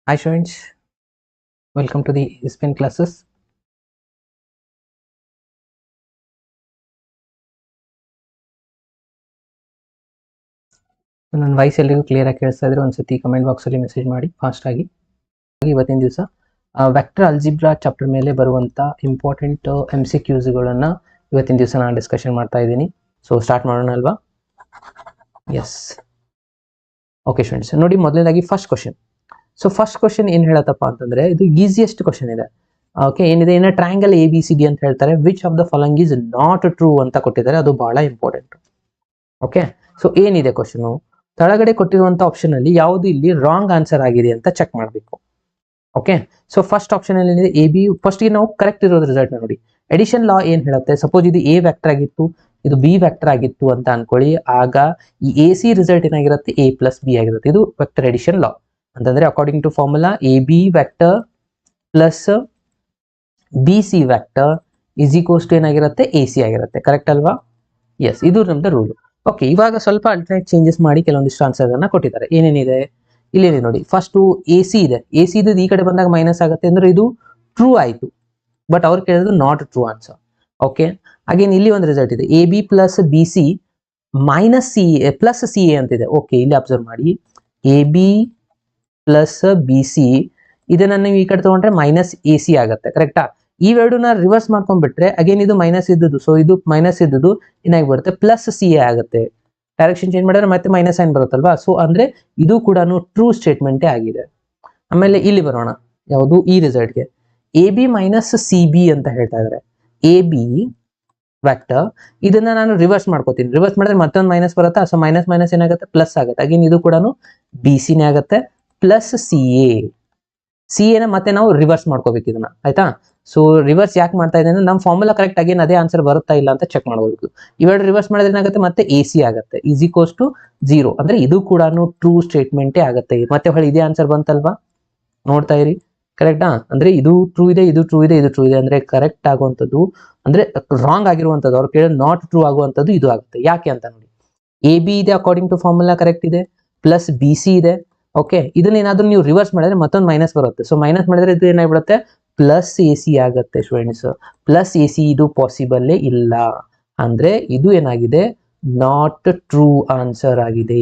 Hi students, welcome to the SPN classes. ನನ್ನ voice ಎಲ್ಲರಿಗೂ clear ಆಗಿ ಕೇಳಿಸ್ತಾ ಇದ್ರೆ ಒಂದ್ಸತಿ ಕಮೆಂಟ್ ಬಾಕ್ಸ್ ಅಲ್ಲಿ ಮೆಸೇಜ್ ಮಾಡಿ ಫಾಸ್ಟ್ ಆಗಿ. ಇವತ್ತಿನ ದಿವಸ ವೆಕ್ಟರ್ ಅಲ್ಜಿಬ್ರಾ ಚಾಪ್ಟರ್ ಮೇಲೆ ಬರುವಂತ ಇಂಪಾರ್ಟೆಂಟ್ MCQsಗಳನ್ನ ಇವತ್ತಿನ ದಿವಸ ನಾನು ಡಿಸ್ಕಷನ್ ಮಾಡ್ತಾ ಇದ್ದೀನಿ. ಸೊ ಸ್ಟಾರ್ಟ್ ಮಾಡೋಣ ಅಲ್ವಾ? ಎಸ್. ಓಕೆ ಸ್ಟೂಡೆಂಟ್ಸ್, ನೋಡಿ ಮೊದಲನೇದಾಗಿ first question. So first question ಏನ್ ಹೇಳತ್ತಪ್ಪ ಅಂತಂದ್ರೆ ಇದು ಈಸಿಯೆಸ್ಟ್ ಕ್ವಶನ್ ಇದೆ. ಓಕೆ, ಏನಿದೆ ಇನ್ನ ಟ್ರಯಾಂಗಲ್ ABCD ಅಂತ ಹೇಳ್ತಾರೆ. Which of the following is not true ಅಂತ ಕೊಟ್ಟಿದ್ದಾರೆ, ಅದು ಬಹಳ ಇಂಪಾರ್ಟೆಂಟ್. ಓಕೆ, ಸೊ ಏನಿದೆ ಕ್ವಶನ್, ಕೆಳಗಡೆ ಕೊಟ್ಟಿರುವಂತ ಆಪ್ಷನ್ ಅಲ್ಲಿ ಯಾವುದು ಇಲ್ಲಿ ರಾಂಗ್ ಆನ್ಸರ್ ಆಗಿದೆ ಅಂತ ಚೆಕ್ ಮಾಡಬೇಕು. ಓಕೆ, ಸೊ ಫಸ್ಟ್ ಆಪ್ಷನ್ ಅಲ್ಲಿ ಏನಿದೆ AB. ಫಸ್ಟ್ ಗೆ ನಾವು ಕರೆಕ್ಟ್ ಇರೋದು ರಿಸಲ್ಟ್ ನೋಡಿ. ಎಡಿಷನ್ ಲಾ ಏನ್ ಹೇಳುತ್ತೆ, ಸಪೋಸ್ ಇದು A ವೆಕ್ಟರ್ ಆಗಿತ್ತು, ಇದು B ವೆಕ್ಟರ್ ಆಗಿತ್ತು ಅಂತ ಅನ್ಕೊಳ್ಳಿ, ಆಗ ಈ AC ರಿಸಲ್ಟ್ ಏನಾಗಿರುತ್ತೆ, A ಪ್ಲಸ್ B ಆಗಿರುತ್ತೆ. ಇದು ವೆಕ್ಟರ್ ಎಡಿಷನ್ ಲಾ ಅಂತಂದ್ರೆ according to formula AB vector plus BC vector is equals to ಏನಾಗಿರುತ್ತೆ, AC ಆಗಿರುತ್ತೆ. ಕರೆಕ್ಟ್ ಅಲ್ವಾ? ಎಸ್, ಇದು ನಮ್ದು ರೂಲ್. ಓಕೆ, ಇವಾಗ ಸ್ವಲ್ಪ ಅಲ್ಟರ್ನೇಟ್ ಚೇಂಜಸ್ ಮಾಡಿ ಕೆಲವೊಂದಿಷ್ಟು ಆನ್ಸರ್ ಅನ್ನ ಕೊಟ್ಟಿದ್ದಾರೆ. ಏನೇನಿದೆ ಇಲ್ಲಿ ನೋಡಿ. ಫಸ್ಟ್ AC ಇದೆ, AC ಈ ಕಡೆ ಬಂದಾಗ ಮೈನಸ್ ಆಗುತ್ತೆ ಅಂದ್ರೆ ಇದು ಟ್ರೂ ಆಯ್ತು. ಬಟ್ ಅವ್ರು ಕೇಳಿದ್ರು not true answer. Okay, again ಇಲ್ಲಿ ಒಂದು ರಿಸಲ್ಟ್ ಇದೆ, AB plus BC minus CA plus CA ಅಂತಿದೆ. ಓಕೆ, ಇಲ್ಲಿ ಅಬ್ಸರ್ವ್ ಮಾಡಿ, AB ಪ್ಲಸ್ BC ಇದನ್ನ ನೀವು ಈ ಕಡೆ ತಗೊಂಡ್ರೆ ಮೈನಸ್ AC ಆಗುತ್ತೆ. ಕರೆಕ್ಟಾ? ಇವೆರಡನ್ನ ರಿವರ್ಸ್ ಮಾಡ್ಕೊಂಡ್ಬಿಟ್ರೆ ಅಗೇನ್ ಇದು ಮೈನಸ್ ಇದ್ದದ್ದು, ಸೊ ಇದು ಮೈನಸ್ ಇದ್ದದ್ದು ಏನಾಗ್ಬಿಡುತ್ತೆ, ಪ್ಲಸ್ CA ಆಗುತ್ತೆ. ಡೈರೆಕ್ಷನ್ ಚೇಂಜ್ ಮಾಡಿದ್ರೆ ಮತ್ತೆ ಮೈನಸ್ ಸೈನ್ ಬರುತ್ತಲ್ವಾ? ಸೊ ಅಂದ್ರೆ ಇದು ಕೂಡ ಟ್ರೂ ಸ್ಟೇಟ್ಮೆಂಟೇ ಆಗಿದೆ. ಆಮೇಲೆ ಇಲ್ಲಿ ಬರೋಣ, ಯಾವುದು ಈ ರಿಸಲ್ಟ್ಗೆ AB ಮೈನಸ್ CB ಅಂತ ಹೇಳ್ತಾ ಇದ್ದಾರೆ. AB ವೆಕ್ಟರ್ ಇದನ್ನ ನಾನು ರಿವರ್ಸ್ ಮಾಡ್ಕೋತೀನಿ. ರಿವರ್ಸ್ ಮಾಡಿದ್ರೆ ಮತ್ತೊಂದು ಮೈನಸ್ ಬರುತ್ತಾ? ಸೊ ಮೈನಸ್ ಮೈನಸ್ ಏನಾಗುತ್ತೆ, ಪ್ಲಸ್ ಆಗುತ್ತೆ. ಅಗೇನ್ ಇದು ಕೂಡ BCನೇ ಆಗುತ್ತೆ ಪ್ಲಸ್ CA ನ ಮತ್ತೆ ನಾವು ರಿವರ್ಸ್ ಮಾಡ್ಕೋಬೇಕು ಇದನ್ನ. ಆಯ್ತಾ? ಸೊ ರಿವರ್ಸ್ ಯಾಕೆ ಮಾಡ್ತಾ ಇದೆ ಅಂದ್ರೆ ನಮ್ಮ ಫಾರ್ಮುಲಾ ಕರೆಕ್ಟ್ ಆಗಿ ಅದೇ ಆನ್ಸರ್ ಬರುತ್ತಾ ಇಲ್ಲ ಅಂತ ಚೆಕ್ ಮಾಡಬೇಕು. ಇವೆರಡು ರಿವರ್ಸ್ ಮಾಡಿದ್ರೆ ಏನಾಗುತ್ತೆ, ಮತ್ತೆ AC ಆಗುತ್ತೆ ಈಸ್ ಈಕ್ವಲ್ಸ್ ಟು 0. ಅಂದ್ರೆ ಇದು ಕೂಡ ಟ್ರೂ ಸ್ಟೇಟ್ಮೆಂಟೇ ಆಗುತ್ತೆ. ಮತ್ತೆ ಹೊಳ್ಳಿ ಇದೇ ಆನ್ಸರ್ ಬಂತಲ್ವಾ, ನೋಡ್ತಾ ಇರಿ. ಕರೆಕ್ಟಾ? ಅಂದ್ರೆ ಇದು ಟ್ರೂ ಇದೆ, ಇದು ಟ್ರೂ ಇದೆ, ಇದು ಟ್ರೂ ಇದೆ. ಅಂದ್ರೆ ಕರೆಕ್ಟ್ ಆಗುವಂಥದ್ದು ಅಂದ್ರೆ ರಾಂಗ್ ಆಗಿರುವಂಥದ್ದು, ಅವ್ರು ಕೇಳಿದ್ರೆ ನಾಟ್ ಟ್ರೂ ಆಗುವಂಥದ್ದು ಇದು ಆಗುತ್ತೆ. ಯಾಕೆ ಅಂತ ನೋಡಿ, AB ಇದೆ ಅಕಾರ್ಡಿಂಗ್ ಟು ಫಾರ್ಮುಲಾ ಕರೆಕ್ಟ್ ಇದೆ, ಪ್ಲಸ್ BC ಇದೆ. ಓಕೆ, ಇದನ್ನ ಏನಾದ್ರೂ ನೀವು ರಿವರ್ಸ್ ಮಾಡಿದ್ರೆ ಮತ್ತೊಂದು ಮೈನಸ್ ಬರುತ್ತೆ. ಸೊ ಮೈನಸ್ ಮಾಡಿದ್ರೆ ಇದು ಏನಾಗ್ಬಿಡುತ್ತೆ, ಪ್ಲಸ್ AC ಆಗುತ್ತೆ. ಸ್ಟೂಡೆಂಟ್ಸ್, ಪ್ಲಸ್ AC ಇದು ಪಾಸಿಬಲ್ ಇಲ್ಲ. ಅಂದ್ರೆ ಇದು ಏನಾಗಿದೆ, ನಾಟ್ ಟ್ರೂ ಆನ್ಸರ್ ಆಗಿದೆ.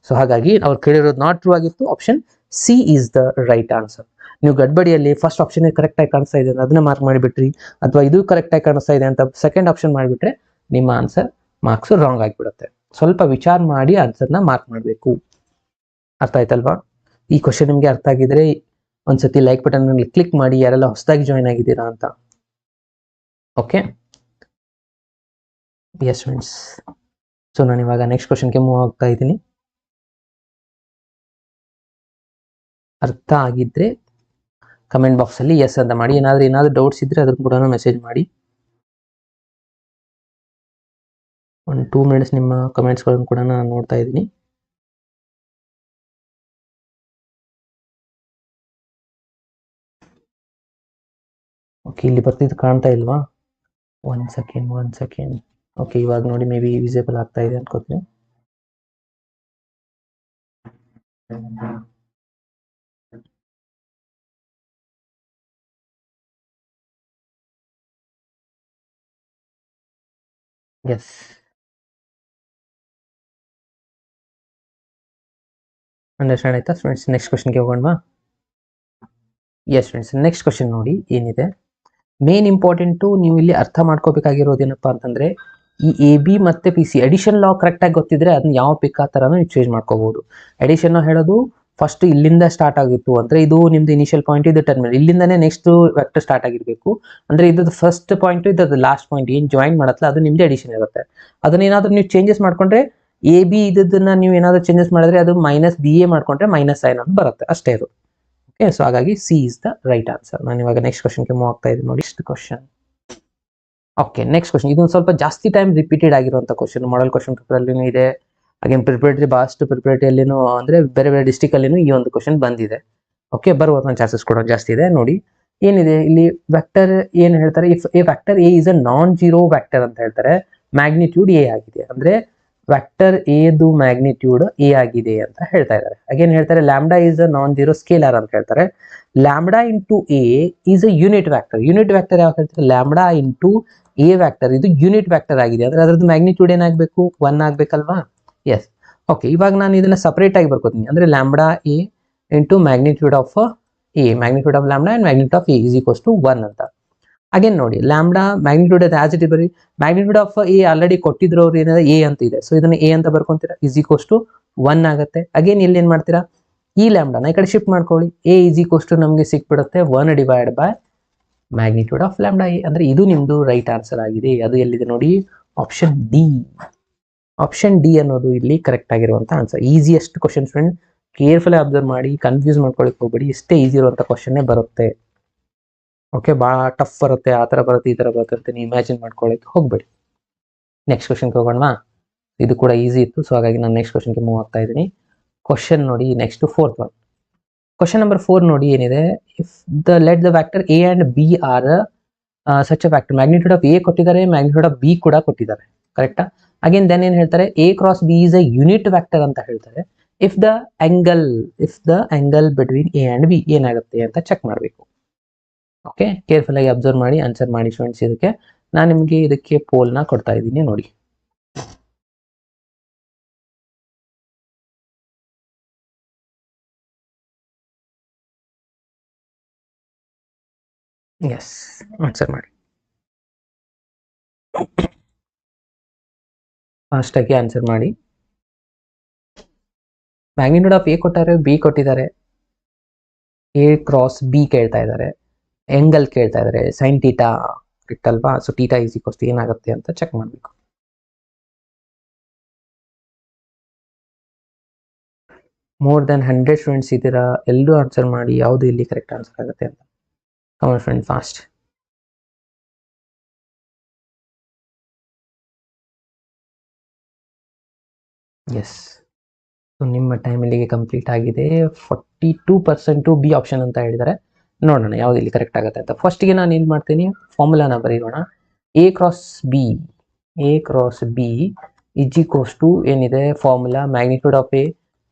ಸೊ ಹಾಗಾಗಿ ಅವ್ರು ಕೇಳಿರೋದು ನಾಟ್ ಟ್ರೂ ಆಗಿತ್ತು. Option C is the right answer. ನೀವು ಗಡ್ಬಡಿಯಲ್ಲಿ ಫಸ್ಟ್ ಆಪ್ಷನ್ ಕರೆಕ್ಟ್ ಆಗಿ ಕಾಣಿಸ್ತಾ ಇದೆ ಅದನ್ನ ಮಾರ್ಕ್ ಮಾಡಿಬಿಟ್ರಿ, ಅಥವಾ ಇದು ಕರೆಕ್ಟ್ ಆಗಿ ಕಾಣಿಸ್ತಾ ಇದೆ ಅಂತ ಸೆಕೆಂಡ್ ಆಪ್ಷನ್ ಮಾಡಿಬಿಟ್ರೆ ನಿಮ್ಮ ಆನ್ಸರ್ ಮಾರ್ಕ್ಸ್ ರಾಂಗ್ ಆಗಿಬಿಡುತ್ತೆ. ಸ್ವಲ್ಪ ವಿಚಾರ ಮಾಡಿ ಆನ್ಸರ್ನ ಮಾರ್ಕ್ ಮಾಡಬೇಕು. ಅರ್ಥ ಆಯ್ತಲ್ವಾ? ಈ ಕ್ವಶನ್ ನಿಮ್ಗೆ ಅರ್ಥ ಆಗಿದ್ರೆ ಒಂದ್ಸತಿ ಲೈಕ್ ಬಟನ್ ಕ್ಲಿಕ್ ಮಾಡಿ, ಯಾರೆಲ್ಲ ಹೊಸದಾಗಿ ಜಾಯ್ನ್ ಆಗಿದ್ದೀರಾ ಅಂತ. Okay, S friends. ಸೊ ನಾನು ಇವಾಗ ನೆಕ್ಸ್ಟ್ ಕ್ವಶನ್ಗೆ ಮೂವ್ ಆಗ್ತಾ ಇದ್ದೀನಿ. ಅರ್ಥ ಆಗಿದ್ರೆ ಕಮೆಂಟ್ ಬಾಕ್ಸ್ ಅಲ್ಲಿ ಎಸ್ ಅಂತ ಮಾಡಿ. ಏನಾದ್ರು ಡೌಟ್ಸ್ ಇದ್ರೆ ಅದ್ರ ಕೂಡ ಮೆಸೇಜ್ ಮಾಡಿ. 1-2 ಮಿನಿಟ್ಸ್ ನಿಮ್ಮ ಕಮೆಂಟ್ಸ್ಗಳನ್ನು ಕೂಡ ನಾನು ನೋಡ್ತಾ ಇದ್ದೀನಿ. ಓಕೆ, ಇಲ್ಲಿ ಬರ್ತಿದ್ದು ಕಾಣ್ತಾ ಇಲ್ವಾ? One second. ಓಕೆ, ಇವಾಗ ನೋಡಿ, ಮೇ ಬಿ ವಿಸಿಬಲ್ ಆಗ್ತಾ ಇದೆ ಅನ್ಕೋತೀನಿ. ಎಸ್, ಅಂಡರ್ಸ್ಟ್ಯಾಂಡ್ ಆಯ್ತಾ ಫ್ರೆಂಡ್ಸ್? ನೆಕ್ಸ್ಟ್ ಕ್ವಶನ್ಗೆ ಹೋಗೋಣವಾ? ಎಸ್ ಫ್ರೆಂಡ್ಸ್, ನೆಕ್ಸ್ಟ್ ಕ್ವಶನ್ ನೋಡಿ ಏನಿದೆ. ಮೇನ್ ಇಂಪಾರ್ಟೆಂಟು ನೀವು ಇಲ್ಲಿ ಅರ್ಥ ಮಾಡ್ಕೋಬೇಕಾಗಿರೋದೇನಪ್ಪ ಅಂತಂದ್ರೆ, ಈ AB ಮತ್ತೆ PC ಎಡಿಷನ್ ಲಾ ಕರೆಕ್ಟ್ ಆಗಿ ಗೊತ್ತಿದ್ರೆ ಅದನ್ನ ಯಾವ ಪಿಕ್ ಆ ಥರನೂ ನೀವು ಚೇಂಜ್ ಮಾಡ್ಕೋಬಹುದು. ಎಡಿಷನ್ ಹೇಳೋದು ಫಸ್ಟ್ ಇಲ್ಲಿಂದ ಸ್ಟಾರ್ಟ್ ಆಗಿತ್ತು ಅಂದ್ರೆ ಇದು ನಿಮ್ದು ಇನಿಷಿಯಲ್ ಪಾಯಿಂಟ್, ಇದು ಟರ್ಮಿನಲ್, ಇಲ್ಲಿಂದಾನೇ ನೆಕ್ಸ್ಟ್ ವೆಕ್ಟರ್ ಸ್ಟಾರ್ಟ್ ಆಗಿರ್ಬೇಕು. ಅಂದ್ರೆ ಇದ್ದು ಫಸ್ಟ್ ಪಾಯಿಂಟ್, ಇದ್ದು ಲಾಸ್ಟ್ ಪಾಯಿಂಟ್ ಏನ್ ಜಾಯಿನ್ ಮಾಡತ್ತಲ್ಲ ಅದು ನಿಮ್ದು ಎಡಿಷನ್ ಇರುತ್ತೆ. ಅದನ್ನ ಏನಾದ್ರು ನೀವು ಚೇಂಜಸ್ ಮಾಡ್ಕೊಂಡ್ರೆ AB ಇದನ್ನ ನೀವು ಏನಾದ್ರು ಚೇಂಜಸ್ ಮಾಡಿದ್ರೆ ಅದು ಮೈನಸ್ BA ಮಾಡ್ಕೊಂಡ್ರೆ ಮೈನಸ್ ಸೈನ್ ಅಂತ ಬರುತ್ತೆ, ಅಷ್ಟೇ ಅದು. ಓಕೆ, ಸೊ ಹಾಗಾಗಿ C is the right answer. ನಾನು ಇವಾಗ ನೆಕ್ಸ್ಟ್ ಕ್ವಶನ್ಗೆ ಮೂವ್ ಆಗ್ತಾ ಇದ್ದೀನಿ ನೋಡಿ. Next question. Okay, next question ಇದೊಂದು ಸ್ವಲ್ಪ ಜಾಸ್ತಿ ಟೈಮ್ ರಿಪೀಟೆಡ್ ಆಗಿರುವಂತ ಕ್ವಶನ್. ಮಾಡೆಲ್ ಕ್ವಶನ್ ಪೇಪರ್ ಅಲ್ಲಿನೂ ಇದೆ, ಅಗೇನ್ ಪ್ರಿಪರೇಟರಿ ಬಹಳಷ್ಟು ಪ್ರಿಪರೇಟರಿಯಲ್ಲಿನೂ ಅಂದ್ರೆ ಬೇರೆ ಬೇರೆ ಡಿಸ್ಟಿಕ್ ಅಲ್ಲಿನೂ ಈ ಒಂದು ಕ್ವಶನ್ ಬಂದಿದೆ. ಓಕೆ, ಬರುವಂತ ಚಾನ್ಸಸ್ ಕೂಡ ಜಾಸ್ತಿ ಇದೆ. ನೋಡಿ ಏನಿದೆ ಇಲ್ಲಿ, ವೆಕ್ಟರ್ ಏನ್ ಹೇಳ್ತಾರೆ, if A vector A is a non zero vector ಅಂತ ಹೇಳ್ತಾರೆ, ಮ್ಯಾಗ್ನಿಟ್ಯೂಡ್ A ಆಗಿದೆ. ಅಂದ್ರೆ ವೆಕ್ಟರ್ ಎದು ಮ್ಯಾಗ್ನಿಟ್ಯೂಡ್ ಎ ಆಗಿದೆ ಅಂತ ಹೇಳ್ತಾ ಇದ್ದಾರೆ. ಅಗೇನ್ ಹೇಳ್ತಾರೆ lambda is a non zero scalar ಅಂತ ಹೇಳ್ತಾರೆ. Lambda into A is a unit vector. Unit vector ಯಾವ ಹೇಳ್ತಾರೆ? ಲ್ಯಾಂಬ್ಡಾ ಇಂಟು ಎ ವ್ಯಾಕ್ಟರ್ ಇದು ಯೂನಿಟ್ ವ್ಯಾಕ್ಟರ್ ಆಗಿದೆ ಅಂದ್ರೆ ಅದರದ್ದು ಮ್ಯಾಗ್ನಿಟ್ಯೂಡ್ ಏನಾಗಬೇಕು? 1 ಆಗ್ಬೇಕಲ್ವಾ? ಎಸ್. ಓಕೆ, ಇವಾಗ ನಾನು ಇದನ್ನ ಸಪರೇಟ್ ಆಗಿ ಬರ್ಕೋತೀನಿ. ಅಂದ್ರೆ lambda A into magnitude of A, magnitude of lambda and magnitude of A is equals to 1 ಅಂತ. ಅಗೇನ್ ನೋಡಿ, ಲ್ಯಾಂಬ್ಡಾ ಮ್ಯಾಗ್ನಿಟ್ಯೂಡ್ ಆಸ್ ಇಟ್ ಬರಿ ಮ್ಯಾಗ್ನಿಟ್ಯೂಡ್ ಆಫ್ ಎ ಆಲ್ರೆಡಿ ಕೊಟ್ಟಿದ್ರು ಅವ್ರು ಏನಾದ್ರೆ ಎ ಅಂತ ಇದೆ. ಸೊ ಇದನ್ನ ಎ ಅಂತ ಬರ್ಕೊಂತೀರಾ, ಈಸ್ ಈಕ್ವಲ್ಸ್ ಟು 1 ಆಗುತ್ತೆ. ಅಗೇನ್ ಇಲ್ಲಿ ಏನ್ ಮಾಡ್ತೀರಾ? ಈ ಲ್ಯಾಂಬ್ಡಾನ ಈ ಕಡೆ ಶಿಫ್ಟ್ ಮಾಡ್ಕೊಳ್ಳಿ. ಎ ಈಸ್ ಈಕ್ವಲ್ಸ್ ಟು ನಮಗೆ ಸಿಕ್ಬಿಡುತ್ತೆ 1 divide by magnitude of lambda A. ಅಂದ್ರೆ ಇದು ನಿಮ್ದು ರೈಟ್ ಆನ್ಸರ್ ಆಗಿದೆ. ಅದು ಎಲ್ಲಿದೆ ನೋಡಿ? Option D. ಆಪ್ಷನ್ ಡಿ ಅನ್ನೋದು ಇಲ್ಲಿ ಕರೆಕ್ಟ್ ಆಗಿರುವಂತ answer. Easiest question friend, careful observe ಮಾಡಿ, ಕನ್ಫ್ಯೂಸ್ ಮಾಡ್ಕೊಳಕ್ ಹೋಗ್ಬೇಡಿ. ಇಷ್ಟೇ ಈಸಿ ಇರುವಂತ ಕ್ವಶನ್ ಬರುತ್ತೆ. ಓಕೆ, ಭಾಳ ಟಫ್ ಬರುತ್ತೆ, ಆ ಥರ ಬರುತ್ತೆ, ಈ ಥರ ಬರುತ್ತೆ ಅಂತ ನೀವು ಇಮ್ಯಾಜಿನ್ ಮಾಡ್ಕೊಳ್ಳೋಕೆ ಹೋಗ್ಬೇಡಿ. ನೆಕ್ಸ್ಟ್ ಕ್ವಶನ್ಗೆ ಹೋಗೋಣ. ಇದು ಕೂಡ ಈಸಿ ಇತ್ತು, ಸೊ ಹಾಗಾಗಿ ನಾನು ನೆಕ್ಸ್ಟ್ ಕ್ವಶನ್ಗೆ ಮೂವ್ ಆಗ್ತಾ ಇದ್ದೀನಿ. ಕ್ವಶನ್ ನೋಡಿ, next 4th one. Question number 4 ನೋಡಿ ಏನಿದೆ. If let the vector A and B are such a vector, magnitude of A ಕೊಟ್ಟಿದ್ದಾರೆ, ಮ್ಯಾಗ್ನಿಟ್ಯೂಡ್ ಆಫ್ ಬಿ ಕೂಡ ಕೊಟ್ಟಿದ್ದಾರೆ, ಕರೆಕ್ಟಾ? ಅಗೇನ್ ದೆನ್ ಏನ್ ಹೇಳ್ತಾರೆ? A cross B is a unit vector ಅಂತ ಹೇಳ್ತಾರೆ. If the angle between A and B ಏನಾಗುತ್ತೆ ಅಂತ ಚೆಕ್ ಮಾಡಬೇಕು. ಓಕೆ, ಕೇರ್ಫುಲ್ ಆಗಿ ಅಬ್ಸರ್ವ್ ಮಾಡಿ ಆನ್ಸರ್ ಮಾಡಿ ಸ್ಟೂಡೆಂಟ್ಸ್. ಇದಕ್ಕೆ ನಾನು ನಿಮಗೆ ಇದಕ್ಕೆ ಪೋಲ್ನ ಕೊಡ್ತಾ ಇದ್ದೀನಿ ನೋಡಿ. ಎಸ್, ಆನ್ಸರ್ ಮಾಡಿ ಫಾಸ್ಟ್ ಆಗಿ ಆನ್ಸರ್ ಮಾಡಿ. ಮ್ಯಾಗ್ನಿಟ್ಯೂಡ್ ಆಫ್ ಎ ಕೊಟ್ಟಾರೆ, ಬಿ ಕೊಟ್ಟಿದ್ದಾರೆ, ಎ ಕ್ರಾಸ್ ಬಿ ಕೇಳ್ತಾ ಇದ್ದಾರೆ, ಎಂಗಲ್ ಕೇಳ್ತಾ ಇದ್ದಾರೆ, ಸೈನ್ ಟೀಟಾ ಇಟ್ಟಲ್ವಾ? So theta is equals to ಏನಾಗುತ್ತೆ ಅಂತ ಚೆಕ್ ಮಾಡಬೇಕು. ಮೋರ್ ದೆನ್ 100 ಸ್ಟೂಡೆಂಟ್ಸ್ ಇದ್ದೀರಾ, ಎಲ್ಲರೂ ಆನ್ಸರ್ ಮಾಡಿ ಯಾವುದು ಇಲ್ಲಿ ಕರೆಕ್ಟ್ ಆನ್ಸರ್ ಆಗುತ್ತೆ ಅಂತ. ಕಮಾನ್ ಫ್ರೆಂಡ್, ಫಾಸ್ಟ್. ಎಸ್, ಸೊ ನಿಮ್ಮ ಟೈಮ್ ಇಲ್ಲಿಗೆ ಕಂಪ್ಲೀಟ್ ಆಗಿದೆ. 42% ಬಿ ಆಪ್ಷನ್ ಅಂತ ಹೇಳಿದ್ದಾರೆ. ನೋಡೋಣ ಯಾವ್ದು ಇಲ್ಲಿ ಕರೆಕ್ಟ್ ಆಗುತ್ತೆ ಅಂತ. ಫಸ್ಟ್ಗೆ ನಾನು ಏನು ಮಾಡ್ತೀನಿ, ಫಾರ್ಮುಲಾನ ಬರೀರೋಣ. A cross B is equals to ಏನಿದೆ formula? Magnitude of A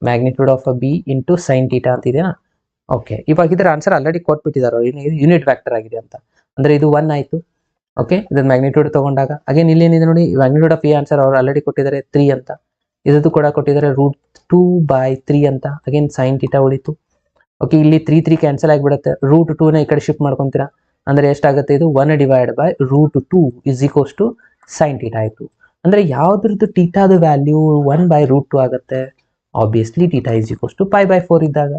magnitude of B into sine theta ಅಂತಿದೆಯಾ? ಓಕೆ, ಇವಾಗ ಇದರ ಆನ್ಸರ್ ಆಲ್ರೆಡಿ ಕೊಟ್ಬಿಟ್ಟಿದ್ದಾರೆ, ಯೂನಿಟ್ ವ್ಯಾಕ್ಟರ್ ಆಗಿದೆ ಅಂತ. ಅಂದ್ರೆ ಇದು 1 ಆಯಿತು. ಓಕೆ, ಇದನ್ನ ಮ್ಯಾಗ್ನಿಟ್ಯೂಡ್ ತಗೊಂಡಾಗ ಅಗೇನ್ ಇಲ್ಲಿ ಏನಿದೆ ನೋಡಿ, ಮ್ಯಾಗ್ನಿಟ್ಯೂಡ್ ಆಫ್ ಎ ಆನ್ಸರ್ ಅವ್ರು ಆಲ್ರೆಡಿ ಕೊಟ್ಟಿದ್ದಾರೆ 3 ಅಂತ. ಇದದ್ದು ಕೂಡ ಕೊಟ್ಟಿದ್ದಾರೆ √2/3 ಅಂತ. ಅಗೇನ್ ಸೈನ್ ಟೀಟಾ ಉಳಿತು. ಓಕೆ, ಇಲ್ಲಿ 3 ಕ್ಯಾನ್ಸಲ್ ಆಗಿಬಿಡುತ್ತೆ. √2ನ ಈ ಕಡೆ ಶಿಫ್ಟ್ ಮಾಡ್ಕೊಂತೀರಾ ಅಂದ್ರೆ ಎಷ್ಟಾಗುತ್ತೆ? ಇದು 1 divide by √2 is equals to sine theta ಆಯಿತು. ಅಂದ್ರೆ ಯಾವ್ದ್ರದ್ದು ಟೀಟಾದ ವ್ಯಾಲ್ಯೂ 1/√2 ಆಗುತ್ತೆ? Obviously theta is equals to π/4 ಇದ್ದಾಗ,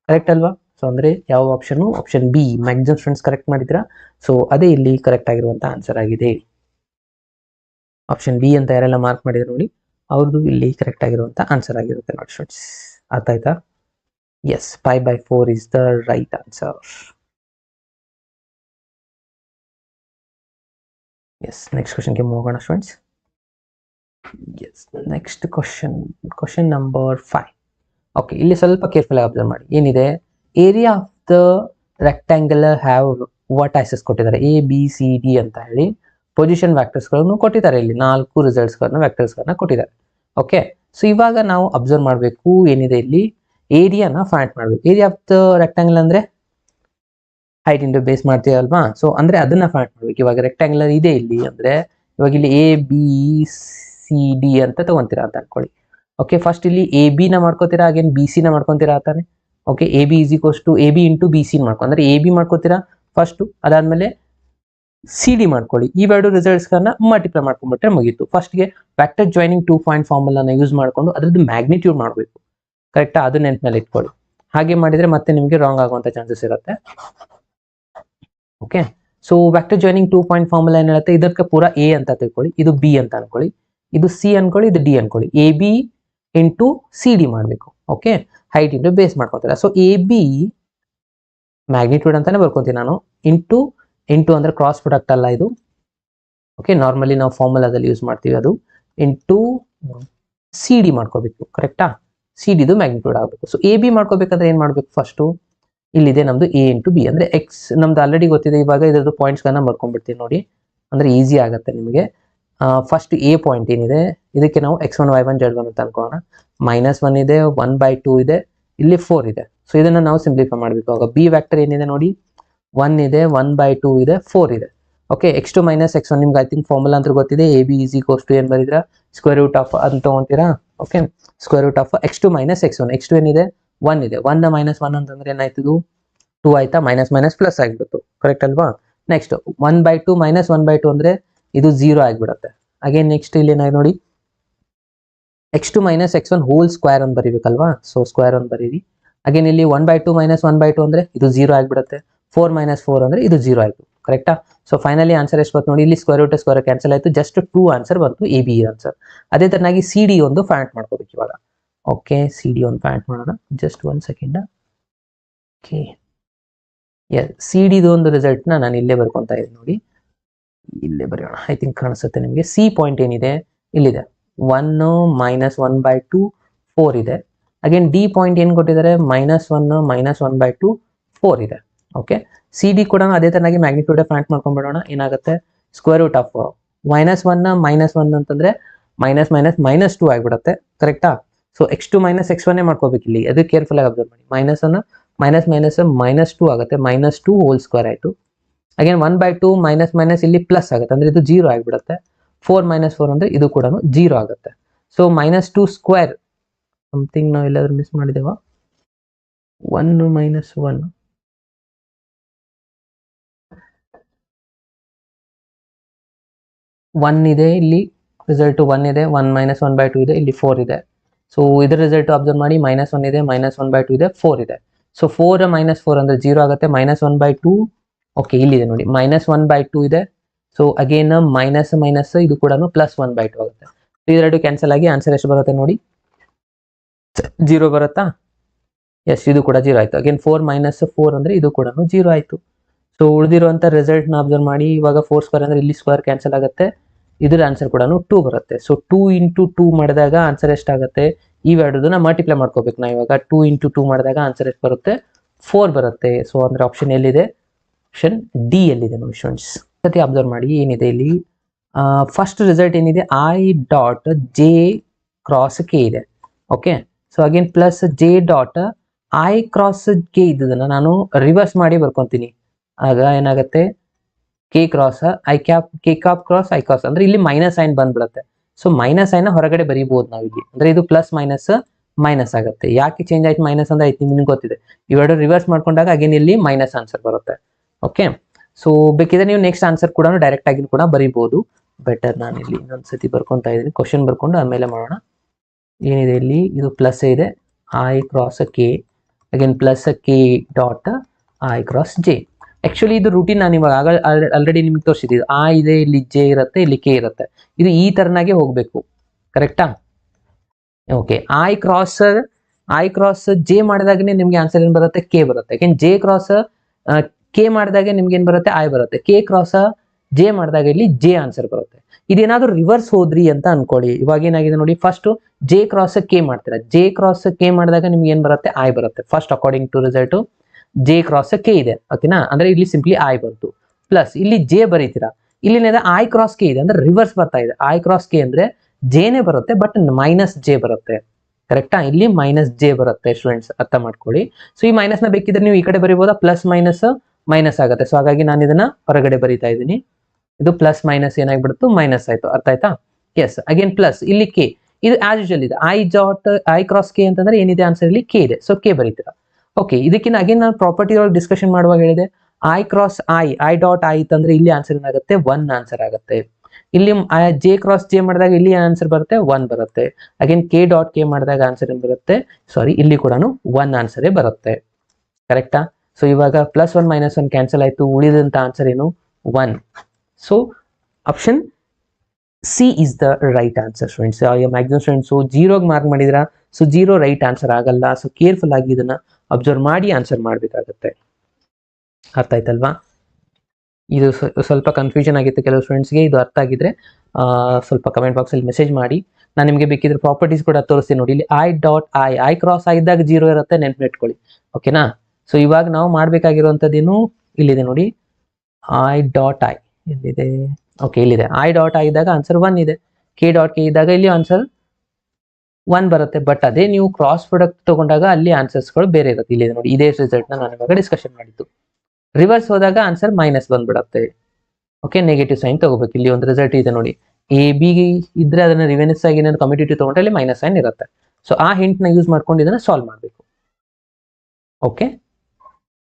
ಕರೆಕ್ಟ್ ಅಲ್ವಾ? ಸೊ ಅಂದ್ರೆ ಯಾವ option? Option B. Maximum students correct ಮಾಡಿದ್ರಾ? ಸೊ ಅದೇ ಇಲ್ಲಿ ಕರೆಕ್ಟ್ ಆಗಿರುವಂತ ಆನ್ಸರ್ ಆಗಿದೆ. ಆಪ್ಷನ್ ಬಿ ಅಂತ ಯಾರೆಲ್ಲ ಮಾರ್ಕ್ ಮಾಡಿದ್ರು ನೋಡಿ, ಅವ್ರದ್ದು ಇಲ್ಲಿ ಕರೆಕ್ಟ್ ಆಗಿರುವಂತ ಆನ್ಸರ್ ಆಗಿರುತ್ತೆ ನೋಡಿ ಸ್ಟೂಡೆಂಟ್ಸ್. ಅರ್ಥ ಆಯ್ತಾ? Yes, π/4 is the right answer. Yes, next ಕ್ವಶನ್ಗೆ ಮೂವ್ ಆಗೋಣ students. Yes, next question number 5. Okay, ಇಲ್ಲಿ ಸ್ವಲ್ಪ ಕೇರ್ಫುಲ್ ಆಗಿ ಅಬ್ಸರ್ವ್ ಮಾಡಿ. ಏನಿದೆ? Area of the rectangular have what axes ಕೊಟ್ಟಿದ್ದಾರೆ? ಎ ಬಿ ಸಿ ಡಿ ಅಂತ ಹೇಳಿ ಪೊಸಿಷನ್ ವ್ಯಾಕ್ಟರ್ಸ್ಗಳನ್ನು ಕೊಟ್ಟಿದ್ದಾರೆ. ಇಲ್ಲಿ 4 ರಿಸಲ್ಟ್ಸ್ಗಳನ್ನ ವ್ಯಾಕ್ಟರ್ಸ್ಗಳನ್ನ ಕೊಟ್ಟಿದ್ದಾರೆ. ಓಕೆ, ಸೊ ಇವಾಗ ನಾವು ಅಬ್ಸರ್ವ್ ಮಾಡಬೇಕು ಏನಿದೆ ಇಲ್ಲಿ, ಏರಿಯಾನ ಫೈಂಡ್ ಮಾಡಬೇಕು. ಏರಿಯಾ ಆಫ್ ದ ರೆಕ್ಟ್ಯಾಂಗಲ್ ಅಂದ್ರೆ ಹೈಟ್ ಇಂಟು ಬೇಸ್ ಮಾಡ್ತೀವಲ್ವಾ? ಸೊ ಅಂದ್ರೆ ಅದನ್ನ ಫೈಂಡ್ ಮಾಡ್ಬೇಕು. ಇವಾಗ ರೆಕ್ಟ್ಯಾಂಗುಲರ್ ಇದೆ ಇಲ್ಲಿ ಅಂದ್ರೆ ಇವಾಗ ಇಲ್ಲಿ ಎ ಬಿ ಸಿ ಡಿ ಅಂತ ತಗೊಂತೀರಾ ಅಂತ ಅನ್ಕೊಳ್ಳಿ. ಓಕೆ, ಫಸ್ಟ್ ಇಲ್ಲಿ ಎ ಬಿ ನ ಮಾಡ್ಕೋತೀರಾ, ಅಗೇನ್ ಬಿ ಸಿ ನ ಮಾಡ್ಕೊಂತೀರಾ ಅಂತಾನೆ. Okay, A B is equals to A B into B C ಅಂದ್ರೆ ಎ ಬಿ ಮಾಡ್ಕೋತೀರಾ ಫಸ್ಟ್, ಅದಾದ್ಮೇಲೆ ಸಿ ಡಿ ಮಾಡ್ಕೊಳ್ಳಿ. ಈ 2 ರಿಸಲ್ಟ್ಸ್ಗಳನ್ನ ಮಲ್ಟಿಪ್ಲೈ ಮಾಡ್ಕೊಂಡ್ಬಿಟ್ರೆ ಮುಗೀತು. ಫಸ್ಟ್ಗೆ ವ್ಯಾಕ್ಟರ್ ಜಾಯ್ನಿಂಗ್ 2 ಪಾಯಿಂಟ್ ಫಾರ್ಮುಲಾನ ಯೂಸ್ ಮಾಡ್ಕೊಂಡು ಅದ್ರದ್ದು ಮ್ಯಾಗ್ನಿಟ್ಯೂಡ್ ಮಾಡಬೇಕು, ಕರೆಕ್ಟಾ? ಅದು ನೆನಪಿನಲ್ಲಿ ಇಟ್ಕೊಳ್ಳಿ. ಹಾಗೆ ಮಾಡಿದ್ರೆ ಮತ್ತೆ ನಿಮಗೆ ರಾಂಗ್ ಆಗುವಂತ ಚಾನ್ಸಸ್ ಇರುತ್ತೆ. Okay, so vector joining 2 point formula ಏನ್ ಹೇಳುತ್ತೆ? ಇದಕ್ಕೆ ಪೂರಾ ಎ ಅಂತ ತಿಳ್ಕೊಳ್ಳಿ, ಇದು ಬಿ ಅಂತ ಅನ್ಕೊಳ್ಳಿ, ಇದು ಸಿ ಅನ್ಕೊಳ್ಳಿ, ಇದು ಡಿ ಅನ್ಕೊಳ್ಳಿ. A B into C D ಮಾಡಬೇಕು. ಓಕೆ, ಹೈಟ್ ಇಂಟು ಬೇಸ್ ಮಾಡ್ಕೊತೀರಾ. ಸೊ ಎ ಬಿ ಮ್ಯಾಗ್ನಿಟ್ಯೂಡ್ ಅಂತಾನೆ ಬರ್ಕೊಂತೀನಿ ನಾನು, ಇಂಟು ಅಂದ್ರೆ ಕ್ರಾಸ್ ಪ್ರಾಡಕ್ಟ್ ಅಲ್ಲ ಇದು. ಓಕೆ, ನಾರ್ಮಲಿ ನಾವು ಫಾರ್ಮುಲಾದಲ್ಲಿ ಯೂಸ್ ಮಾಡ್ತೀವಿ ಅದು. ಇಂಟು ಸಿ ಡಿ ಮಾಡ್ಕೋಬೇಕು, ಕರೆಕ್ಟಾ? ಸಿ ಡಿದು ಮ್ಯಾಗ್ನಿಟ್ಯೂಡ್ ಆಗಬೇಕು. ಸೊ ಎ ಬಿ ಮಾಡ್ಕೋಬೇಕಾದ್ರೆ ಏನ್ ಮಾಡ್ಬೇಕು? ಫಸ್ಟು ಇಲ್ಲಿದೆ ನಮ್ದು ಎ ಇಂಟು ಬಿ ಅಂದ್ರೆ ಎಕ್ಸ್ ನಮ್ದು ಆಲ್ರೆಡಿ ಗೊತ್ತಿದೆ. ಇವಾಗ ಇದ್ರದ್ದು ಪಾಯಿಂಟ್ಸ್ಗಳನ್ನ ಮಾಡ್ಕೊಂಡ್ಬಿಡ್ತೀವಿ ನೋಡಿ, ಅಂದ್ರೆ ಈಸಿ ಆಗುತ್ತೆ ನಿಮಗೆ. ಫಸ್ಟ್ ಎ ಪಾಯಿಂಟ್ ಏನಿದೆ ಇದಕ್ಕೆ ನಾವು x1 y1 z1 ಅಂತ ಅನ್ಕೋಣ. -1 ಇದೆ, 1/2 ಇದೆ, ಇಲ್ಲಿ 4 ಇದೆ. ಸೊ ಇದನ್ನ ನಾವು ಸಿಂಪ್ಲಿಫೈ ಮಾಡಬೇಕು. ಆಗ ಬಿ ವ್ಯಾಕ್ಟರ್ ಏನಿದೆ ನೋಡಿ, 1 ಇದೆ, 1/2 ಇದೆ, 4 ಇದೆ. ಓಕೆ, x2 - x1 ನಿಮ್ಗೆ ಐ ಥಿಂಕ್ ಫಾರ್ಮುಲಾ ಅಂತ ಗೊತ್ತಿದೆ. AB = ಏನು ಬರೀದ್ರಾ, ಸ್ಕ್ವೇರ್ ರೂಟ್ ಆಫ್ ಅಂತ ತಗೊಂತೀರಾ. Okay, square root of x2 - x1. x2 ಏನಿದೆ, 1 ಇದೆ. 1 -1 ಅಂತಂದ್ರೆ ಏನಾಯ್ತು, 2 ಆಯ್ತಾ, ಮೈನಸ್ ಪ್ಲಸ್ ಆಗಿಬಿಡ್ತು. ಕರೆಕ್ಟ್ ಅಲ್ವಾ? ನೆಕ್ಸ್ಟ್ 1/2 - 1/2 ಅಂದ್ರೆ ಇದು 0 ಆಗಿಬಿಡುತ್ತೆ. ಅಗೇನ್ ನೆಕ್ಸ್ಟ್ ಇಲ್ಲಿ ಏನಾಗಿ ನೋಡಿ, x2 - x1 ಹೋಲ್ ಸ್ಕ್ವೇರ್ ಅಂತ ಬರೀಬೇಕಲ್ವಾ. ಸೊ ಸ್ಕ್ವೇರ್ ಅಂತ ಬರೀರಿ. ಅಗೇನ್ ಇಲ್ಲಿ 1/2 - 1/2 ಅಂದ್ರೆ ಇದು 0 ಆಗಿಬಿಡುತ್ತೆ. 4 - 4 ಅಂದ್ರೆ ಇದು 0 ಆಯ್ತು. ಕರೆಕ್ಟಾ? ಸೊ ಫೈನಲಿ ಆನ್ಸರ್ ಎಷ್ಟು ಬಂತು ನೋಡಿ, ಇಲ್ಲಿ ಸ್ಕ್ವೇರ್ ರೂಟ್ ಸ್ಕ್ವೇರ್ ಕ್ಯಾನ್ಸಲ್ ಆಯ್ತು. ಜಸ್ಟ್ 2 ಆನ್ಸರ್ ಬಂತು, AB ಆನ್ಸರ್. ಅದೇ ತರನಾಗಿ CD ಒಂದು ಫೈಂಡ್ ಮಾಡ್ಕೋಬೇಕು ಇವಾಗ. ಓಕೆ, CD ಒಂದು ಫೈಂಡ್ ಮಾಡೋಣ. Just 1 second. ಓಕೆ, CD ಒಂದು ರಿಸಲ್ಟ್ನ ನಾನು ಇಲ್ಲೇ ಬರ್ಕೊಂತ ಇದ್ದೀನಿ ನೋಡಿ, ಇಲ್ಲೇ ಬರೆಯೋಣ. ಐ ಥಿಂಕ್ ಕಾಣಿಸುತ್ತೆ ನಿಮಗೆ. ಸಿ ಪಾಯಿಂಟ್ ಏನಿದೆ ಇಲ್ಲಿದೆ, 1 - 1/2 4 ಇದೆ. ಅಗೇನ್ ಡಿ ಪಾಯಿಂಟ್ ಏನು ಕೊಟ್ಟಿದ್ದಾರೆ, -1 - 1/2 4 ಇದೆ. ಓಕೆ, CD ಕೂಡ ಅದೇ ತರನಾಗಿ ಮ್ಯಾಗ್ನಿಟ್ಯೂಡ್ ಫೈಂಡ್ ಮಾಡ್ಕೊಂಡ್ಬಿಡೋಣ. ಏನಾಗುತ್ತೆ, ಸ್ಕ್ವೇರ್ ರೂಟ್ ಆಫ್ -1 - 1 ಅಂತಂದ್ರೆ -2 ಆಗಿಬಿಡುತ್ತೆ. ಕರೆಕ್ಟಾ? ಸೊ x2 - x1 ಮಾಡ್ಕೋಬೇಕು ಇಲ್ಲಿ. ಅದು ಕೇರ್ಫುಲ್ ಆಗಿ ಅಬ್ಸರ್ವ್ ಮಾಡಿ. -2 ಆಗುತ್ತೆ, -2 ಹೋಲ್ ಸ್ಕ್ವೇರ್ ಆಯಿತು. ಅಗೇನ್ 1/2 ಇಲ್ಲಿ ಪ್ಲಸ್ ಆಗುತ್ತೆ, ಅಂದ್ರೆ ಇದು 0 ಆಗಿಬಿಡುತ್ತೆ. 4 - 4 ಅಂದ್ರೆ ಇದು ಕೂಡ 0 ಆಗುತ್ತೆ. ಸೊ -2 ಸ್ಕ್ವೇರ್ ಸಮಥಿಂಗ್ ನಾವು ಎಲ್ಲಾದ್ರೂ ಮಿಸ್ ಮಾಡಿದೇವಾ, 1 - 1 1 ಇದೆ, ಇಲ್ಲಿ ರಿಸಲ್ಟ್ 1 ಇದೆ, 1 - 1/2 ಇದೆ, ಇಲ್ಲಿ 4 ಇದೆ. ಸೊ ಇದರ ರಿಸಲ್ಟ್ ಅಬ್ಸರ್ವ್ ಮಾಡಿ, -1 ಇದೆ, -1/2 ಇದೆ, 4 ಇದೆ. ಸೊ 4 - 4 ಅಂದ್ರೆ 0 ಆಗುತ್ತೆ. -1/2, ಓಕೆ ಇಲ್ಲಿದೆ ನೋಡಿ, -1/2 ಇದೆ. ಸೊ ಅಗೇನ್ ಮೈನಸ್ ಇದು ಕೂಡ +1/2 ಆಗುತ್ತೆ. ಇದೆರಡು ಕ್ಯಾನ್ಸಲ್ ಆಗಿ ಆನ್ಸರ್ ಎಷ್ಟು ಬರುತ್ತೆ ನೋಡಿ, 0 ಬರುತ್ತಾ? ಎಸ್, ಇದು ಕೂಡ 0 ಆಯ್ತು. ಅಗೇನ್ 4 - 4 ಅಂದ್ರೆ ಇದು ಕೂಡ 0 ಆಯ್ತು. ಸೊ ಉಳಿದಿರುವಂತ ರಿಸಲ್ಟ್ ನ ಅಬ್ಸರ್ವ್ ಮಾಡಿ. ಇವಾಗ 4 ಸ್ಕ್ವೇರ್ ಅಂದ್ರೆ ಇಲ್ಲಿ ಸ್ಕ್ವೇರ್ ಕ್ಯಾನ್ಸಲ್ ಆಗುತ್ತೆ, ಇದರ ಆನ್ಸರ್ ಕೂಡ 2 ಬರುತ್ತೆ. ಸೊ 2 × 2 ಮಾಡಿದಾಗ ಆನ್ಸರ್ ಎಷ್ಟಾಗುತ್ತೆ, ಇವೆರಡನ್ನ ಮಲ್ಟಿಪ್ಲೈ ಮಾಡ್ಕೋಬೇಕು ನಾವು. ಇವಾಗ 2 × 2 ಮಾಡಿದಾಗ ಆನ್ಸರ್ ಎಷ್ಟು ಬರುತ್ತೆ, 4 ಬರುತ್ತೆ. ಸೊ ಅಂದ್ರೆ ಆಪ್ಷನ್ ಎಲ್ಲಿದೆ, ಆಪ್ಷನ್ ಡಿ ಎಲ್ಲಿದೆ ನೋಡಿ ಸ್ಟೂಡೆಂಟ್ಸ್. ಸತಿ ಅಬ್ಸರ್ವ್ ಮಾಡಿ ಏನಿದೆ ಇಲ್ಲಿ. ಫಸ್ಟ್ ರಿಸಲ್ಟ್ ಏನಿದೆ, I.J × K ಇದೆ. Okay, so again plus J.I × K ಇದ್ದದನ್ನ ನಾನು ರಿವರ್ಸ್ ಮಾಡಿ ಬರ್ಕೊಂತೀನಿ. ಆಗ ಏನಾಗುತ್ತೆ, K × I cap, K cap × I cross ಅಂದ್ರೆ ಇಲ್ಲಿ ಮೈನಸ್ ಸೈನ್ ಬಂದ್ಬಿಡುತ್ತೆ. ಸೊ ಮೈನಸ್ ಸೈನ್ ಹೊರಗಡೆ ಬರೀಬಹುದು ನಾವು ಇಲ್ಲಿ, ಅಂದ್ರೆ ಇದು ಪ್ಲಸ್ ಮೈನಸ್ ಆಗುತ್ತೆ. ಯಾಕೆ ಚೇಂಜ್ ಆಯ್ತು ಮೈನಸ್ ಅಂತ ಆಯ್ತು ನಿಮ್ಗೆ ಗೊತ್ತಿದೆ. ಇವೆರಡು ರಿವರ್ಸ್ ಮಾಡ್ಕೊಂಡಾಗ ಅಗೇನ್ ಇಲ್ಲಿ ಮೈನಸ್ ಆನ್ಸರ್ ಬರುತ್ತೆ. ಓಕೆ, ಸೊ ಬೇಕಿದ್ರೆ ನೀವು ನೆಕ್ಸ್ಟ್ ಆನ್ಸರ್ ಕೂಡ ಡೈರೆಕ್ಟ್ ಆಗಿ ಕೂಡ ಬರೀಬಹುದು. ಬೆಟರ್ ನಾನು ಇಲ್ಲಿ ಇನ್ನೊಂದ್ಸತಿ ಬರ್ಕೊಂತ ಇದ್ದೀನಿ, ಕ್ವಶನ್ ಬರ್ಕೊಂಡು ಆಮೇಲೆ ಮಾಡೋಣ. ಏನಿದೆ ಇಲ್ಲಿ, ಇದು ಪ್ಲಸ್ ಇದೆ, I × K, again plus K.I × J. Actually ಇದು ರೂಟೀನ್ ನಾನು ಇವಾಗ ಆಲ್ರೆಡಿ ನಿಮ್ಗೆ ತೋರಿಸಿದ್ದೀವಿ. I ಇದೆ, ಇಲ್ಲಿ J ಇರುತ್ತೆ, ಇಲ್ಲಿ K ಇರುತ್ತೆ. ಇದು ಈ ತರನಾಗೆ ಹೋಗ್ಬೇಕು. ಕರೆಕ್ಟಾ? ಓಕೆ, I × J ಮಾಡಿದಾಗನೇ ನಿಮ್ಗೆ ಆನ್ಸರ್ ಏನ್ ಬರುತ್ತೆ, K ಬರುತ್ತೆ. ಅಗೇನ್ J × K ಮಾಡಿದಾಗ ನಿಮ್ಗೆ ಏನ್ ಬರುತ್ತೆ, I ಬರುತ್ತೆ. K × J ಮಾಡಿದಾಗ ಇಲ್ಲಿ J ಆನ್ಸರ್ ಬರುತ್ತೆ. ಇದೇನಾದ್ರೂ ರಿವರ್ಸ್ ಹೋದ್ರಿ ಅಂತ ಅನ್ಕೊಳ್ಳಿ. ಇವಾಗ ಏನಾಗಿದೆ ನೋಡಿ, ಫಸ್ಟ್ J × K ಮಾಡ್ತೀರಾ. J × K ಮಾಡಿದಾಗ ನಿಮ್ಗೆ ಏನ್ ಬರುತ್ತೆ, I ಬರುತ್ತೆ. First according to result J × K ಇದೆ. ಓಕೆನಾ? ಅಂದ್ರೆ ಇಲ್ಲಿ ಸಿಂಪ್ಲಿ I ಬಂತು. ಪ್ಲಸ್ ಇಲ್ಲಿ J ಬರೀತೀರಾ, ಇಲ್ಲಿ I × K ಇದೆ, ಅಂದ್ರೆ ರಿವರ್ಸ್ ಬರ್ತಾ ಇದೆ. I × K ಅಂದ್ರೆ Jನೇ ಬರುತ್ತೆ, ಬಟ್ -J ಬರುತ್ತೆ. ಕರೆಕ್ಟಾ? ಇಲ್ಲಿ -J ಬರುತ್ತೆ ಸ್ಟೂಡೆಂಟ್ಸ್, ಅರ್ಥ ಮಾಡ್ಕೊಳ್ಳಿ. ಸೊ ಈ ಮೈನಸ್ ನ ಬೇಕಿದ್ರೆ ನೀವು ಈ ಕಡೆ ಬರೀಬೋದಾ, ಪ್ಲಸ್ ಮೈನಸ್ ಆಗುತ್ತೆ. ಸೊ ಹಾಗಾಗಿ ನಾನು ಇದನ್ನ ಹೊರಗಡೆ ಬರೀತಾ ಇದ್ದೀನಿ. ಇದು ಪ್ಲಸ್ ಮೈನಸ್ ಏನಾಗ್ಬಿಡ್ತು, ಮೈನಸ್ ಆಯ್ತು. ಅರ್ಥ ಆಯ್ತಾ? ಎಸ್, ಅಗೇನ್ ಪ್ಲಸ್ ಇಲ್ಲಿ K, ಇದು ಆಸ್ ಯೂಶುವಲ್ ಇದೆ. I × K ಅಂತಂದ್ರೆ ಏನಿದೆ ಆನ್ಸರ್ ಇಲ್ಲಿ K ಇದೆ. So K ಬರೀತೀರಾ. ಓಕೆ, ಇದಕ್ಕಿಂತ ಅಗೇನ್ ನಾನು ಪ್ರಾಪರ್ಟಿ ಒಳಗೆ ಡಿಸ್ಕಷನ್ ಮಾಡುವಾಗ ಹೇಳಿದೆ, I × I ಅಂತಂದ್ರೆ ಇಲ್ಲಿ ಆನ್ಸರ್ ಏನಾಗುತ್ತೆ, 1 ಆನ್ಸರ್ ಆಗುತ್ತೆ. ಇಲ್ಲಿ J × J ಮಾಡಿದಾಗ ಇಲ್ಲಿ ಆನ್ಸರ್ ಬರುತ್ತೆ, 1 ಬರುತ್ತೆ. ಅಗೇನ್ K.K ಮಾಡಿದಾಗ ಆನ್ಸರ್ ಏನ್ ಬರುತ್ತೆ, ಸಾರಿ ಇಲ್ಲಿ ಕೂಡ 1 ಆನ್ಸರೇ ಬರುತ್ತೆ. ಕರೆಕ್ಟಾ? ಸೊ ಇವಾಗ +1 - 1 ಕ್ಯಾನ್ಸಲ್ ಆಯ್ತು. ಉಳಿದಂತ ಆನ್ಸರ್ ಏನು, 1. So option C is the right answer students. Maximum students 0 mark ಮಾಡಿದ್ರ, ಸೊ 0 ರೈಟ್ ಆನ್ಸರ್ ಆಗಲ್ಲ. ಸೊ ಕೇರ್ಫುಲ್ ಆಗಿ ಇದನ್ನ ಅಬ್ಸರ್ವ್ ಮಾಡಿ ಆನ್ಸರ್ ಮಾಡಬೇಕಾಗುತ್ತೆ. ಅರ್ಥ ಆಯ್ತಲ್ವಾ? ಇದು ಸ್ವಲ್ಪ ಕನ್ಫ್ಯೂಷನ್ ಆಗಿತ್ತು ಕೆಲವು ಸ್ಟೂಡೆಂಟ್ಸ್ಗೆ. ಇದು ಅರ್ಥ ಆಗಿದ್ರೆ ಸ್ವಲ್ಪ ಕಮೆಂಟ್ ಬಾಕ್ಸ್ ಅಲ್ಲಿ ಮೆಸೇಜ್ ಮಾಡಿ. ನಾನು ನಿಮಗೆ ಬೇಕಿದ್ರೆ ಪ್ರಾಪರ್ಟೀಸ್ ಕೂಡ ತೋರಿಸ್ತೀನಿ ನೋಡಿ. ಇಲ್ಲಿ I × I ಇದ್ದಾಗ 0 ಇರುತ್ತೆ, ನೆನ್ಪಿಟ್ಕೊಳ್ಳಿ. ಓಕೆನಾ? ಸೊ ಇವಾಗ ನಾವು ಮಾಡ್ಬೇಕಾಗಿರುವಂತದ್ದೇನು ಇಲ್ಲಿದೆ ನೋಡಿ, I.I ಎಲ್ಲಿದೆ, ಓಕೆ, ಇಲ್ಲಿದೆ ಐ ಡಾಟ್ ಐ ಇದ್ದಾಗ ಆನ್ಸರ್ 1 ಇದೆ, ಕೆ ಡಾಟ್ ಕೆ ಇದ್ದಾಗ ಇಲ್ಲಿ ಆನ್ಸರ್ 1 ಬರುತ್ತೆ. ಬಟ್ ಅದೇ ನೀವು ಕ್ರಾಸ್ ಪ್ರಾಡಕ್ಟ್ ತಗೊಂಡಾಗ ಅಲ್ಲಿ ಆನ್ಸರ್ಸ್ಗಳು ಬೇರೆ ಇರುತ್ತೆ. ಇಲ್ಲಿದೆ ನೋಡಿ, ಇದೇ ರಿಸಲ್ಟ್ ನಾನು ಇವಾಗ ಡಿಸ್ಕಷನ್ ಮಾಡಿದ್ದು. ರಿವರ್ಸ್ ಹೋದಾಗ ಆನ್ಸರ್ ಮೈನಸ್ ಬಂದ್ಬಿಡುತ್ತೆ. ಓಕೆ, ನೆಗೆಟಿವ್ ಸೈನ್ ತಗೋಬೇಕು. ಇಲ್ಲಿ ಒಂದು ರಿಸಲ್ಟ್ ಇದೆ ನೋಡಿ, ಎ ಬಿ ಇದ್ರೆ ಅದನ್ನ ರಿವೆನ್ಸ್ ಆಗಿ ಏನಾದ್ರು ಕಮಿಟೇಟಿವ್ ತಗೊಂಡ್ರೆ ಅಲ್ಲಿ ಮೈನಸ್ ಸೈನ್ ಇರುತ್ತೆ. ಸೊ ಆ ಹಿಂಟ್ ನ ಯೂಸ್ ಮಾಡ್ಕೊಂಡು ಇದನ್ನ ಸಾಲ್ವ್ ಮಾಡಬೇಕು. ಓಕೆ,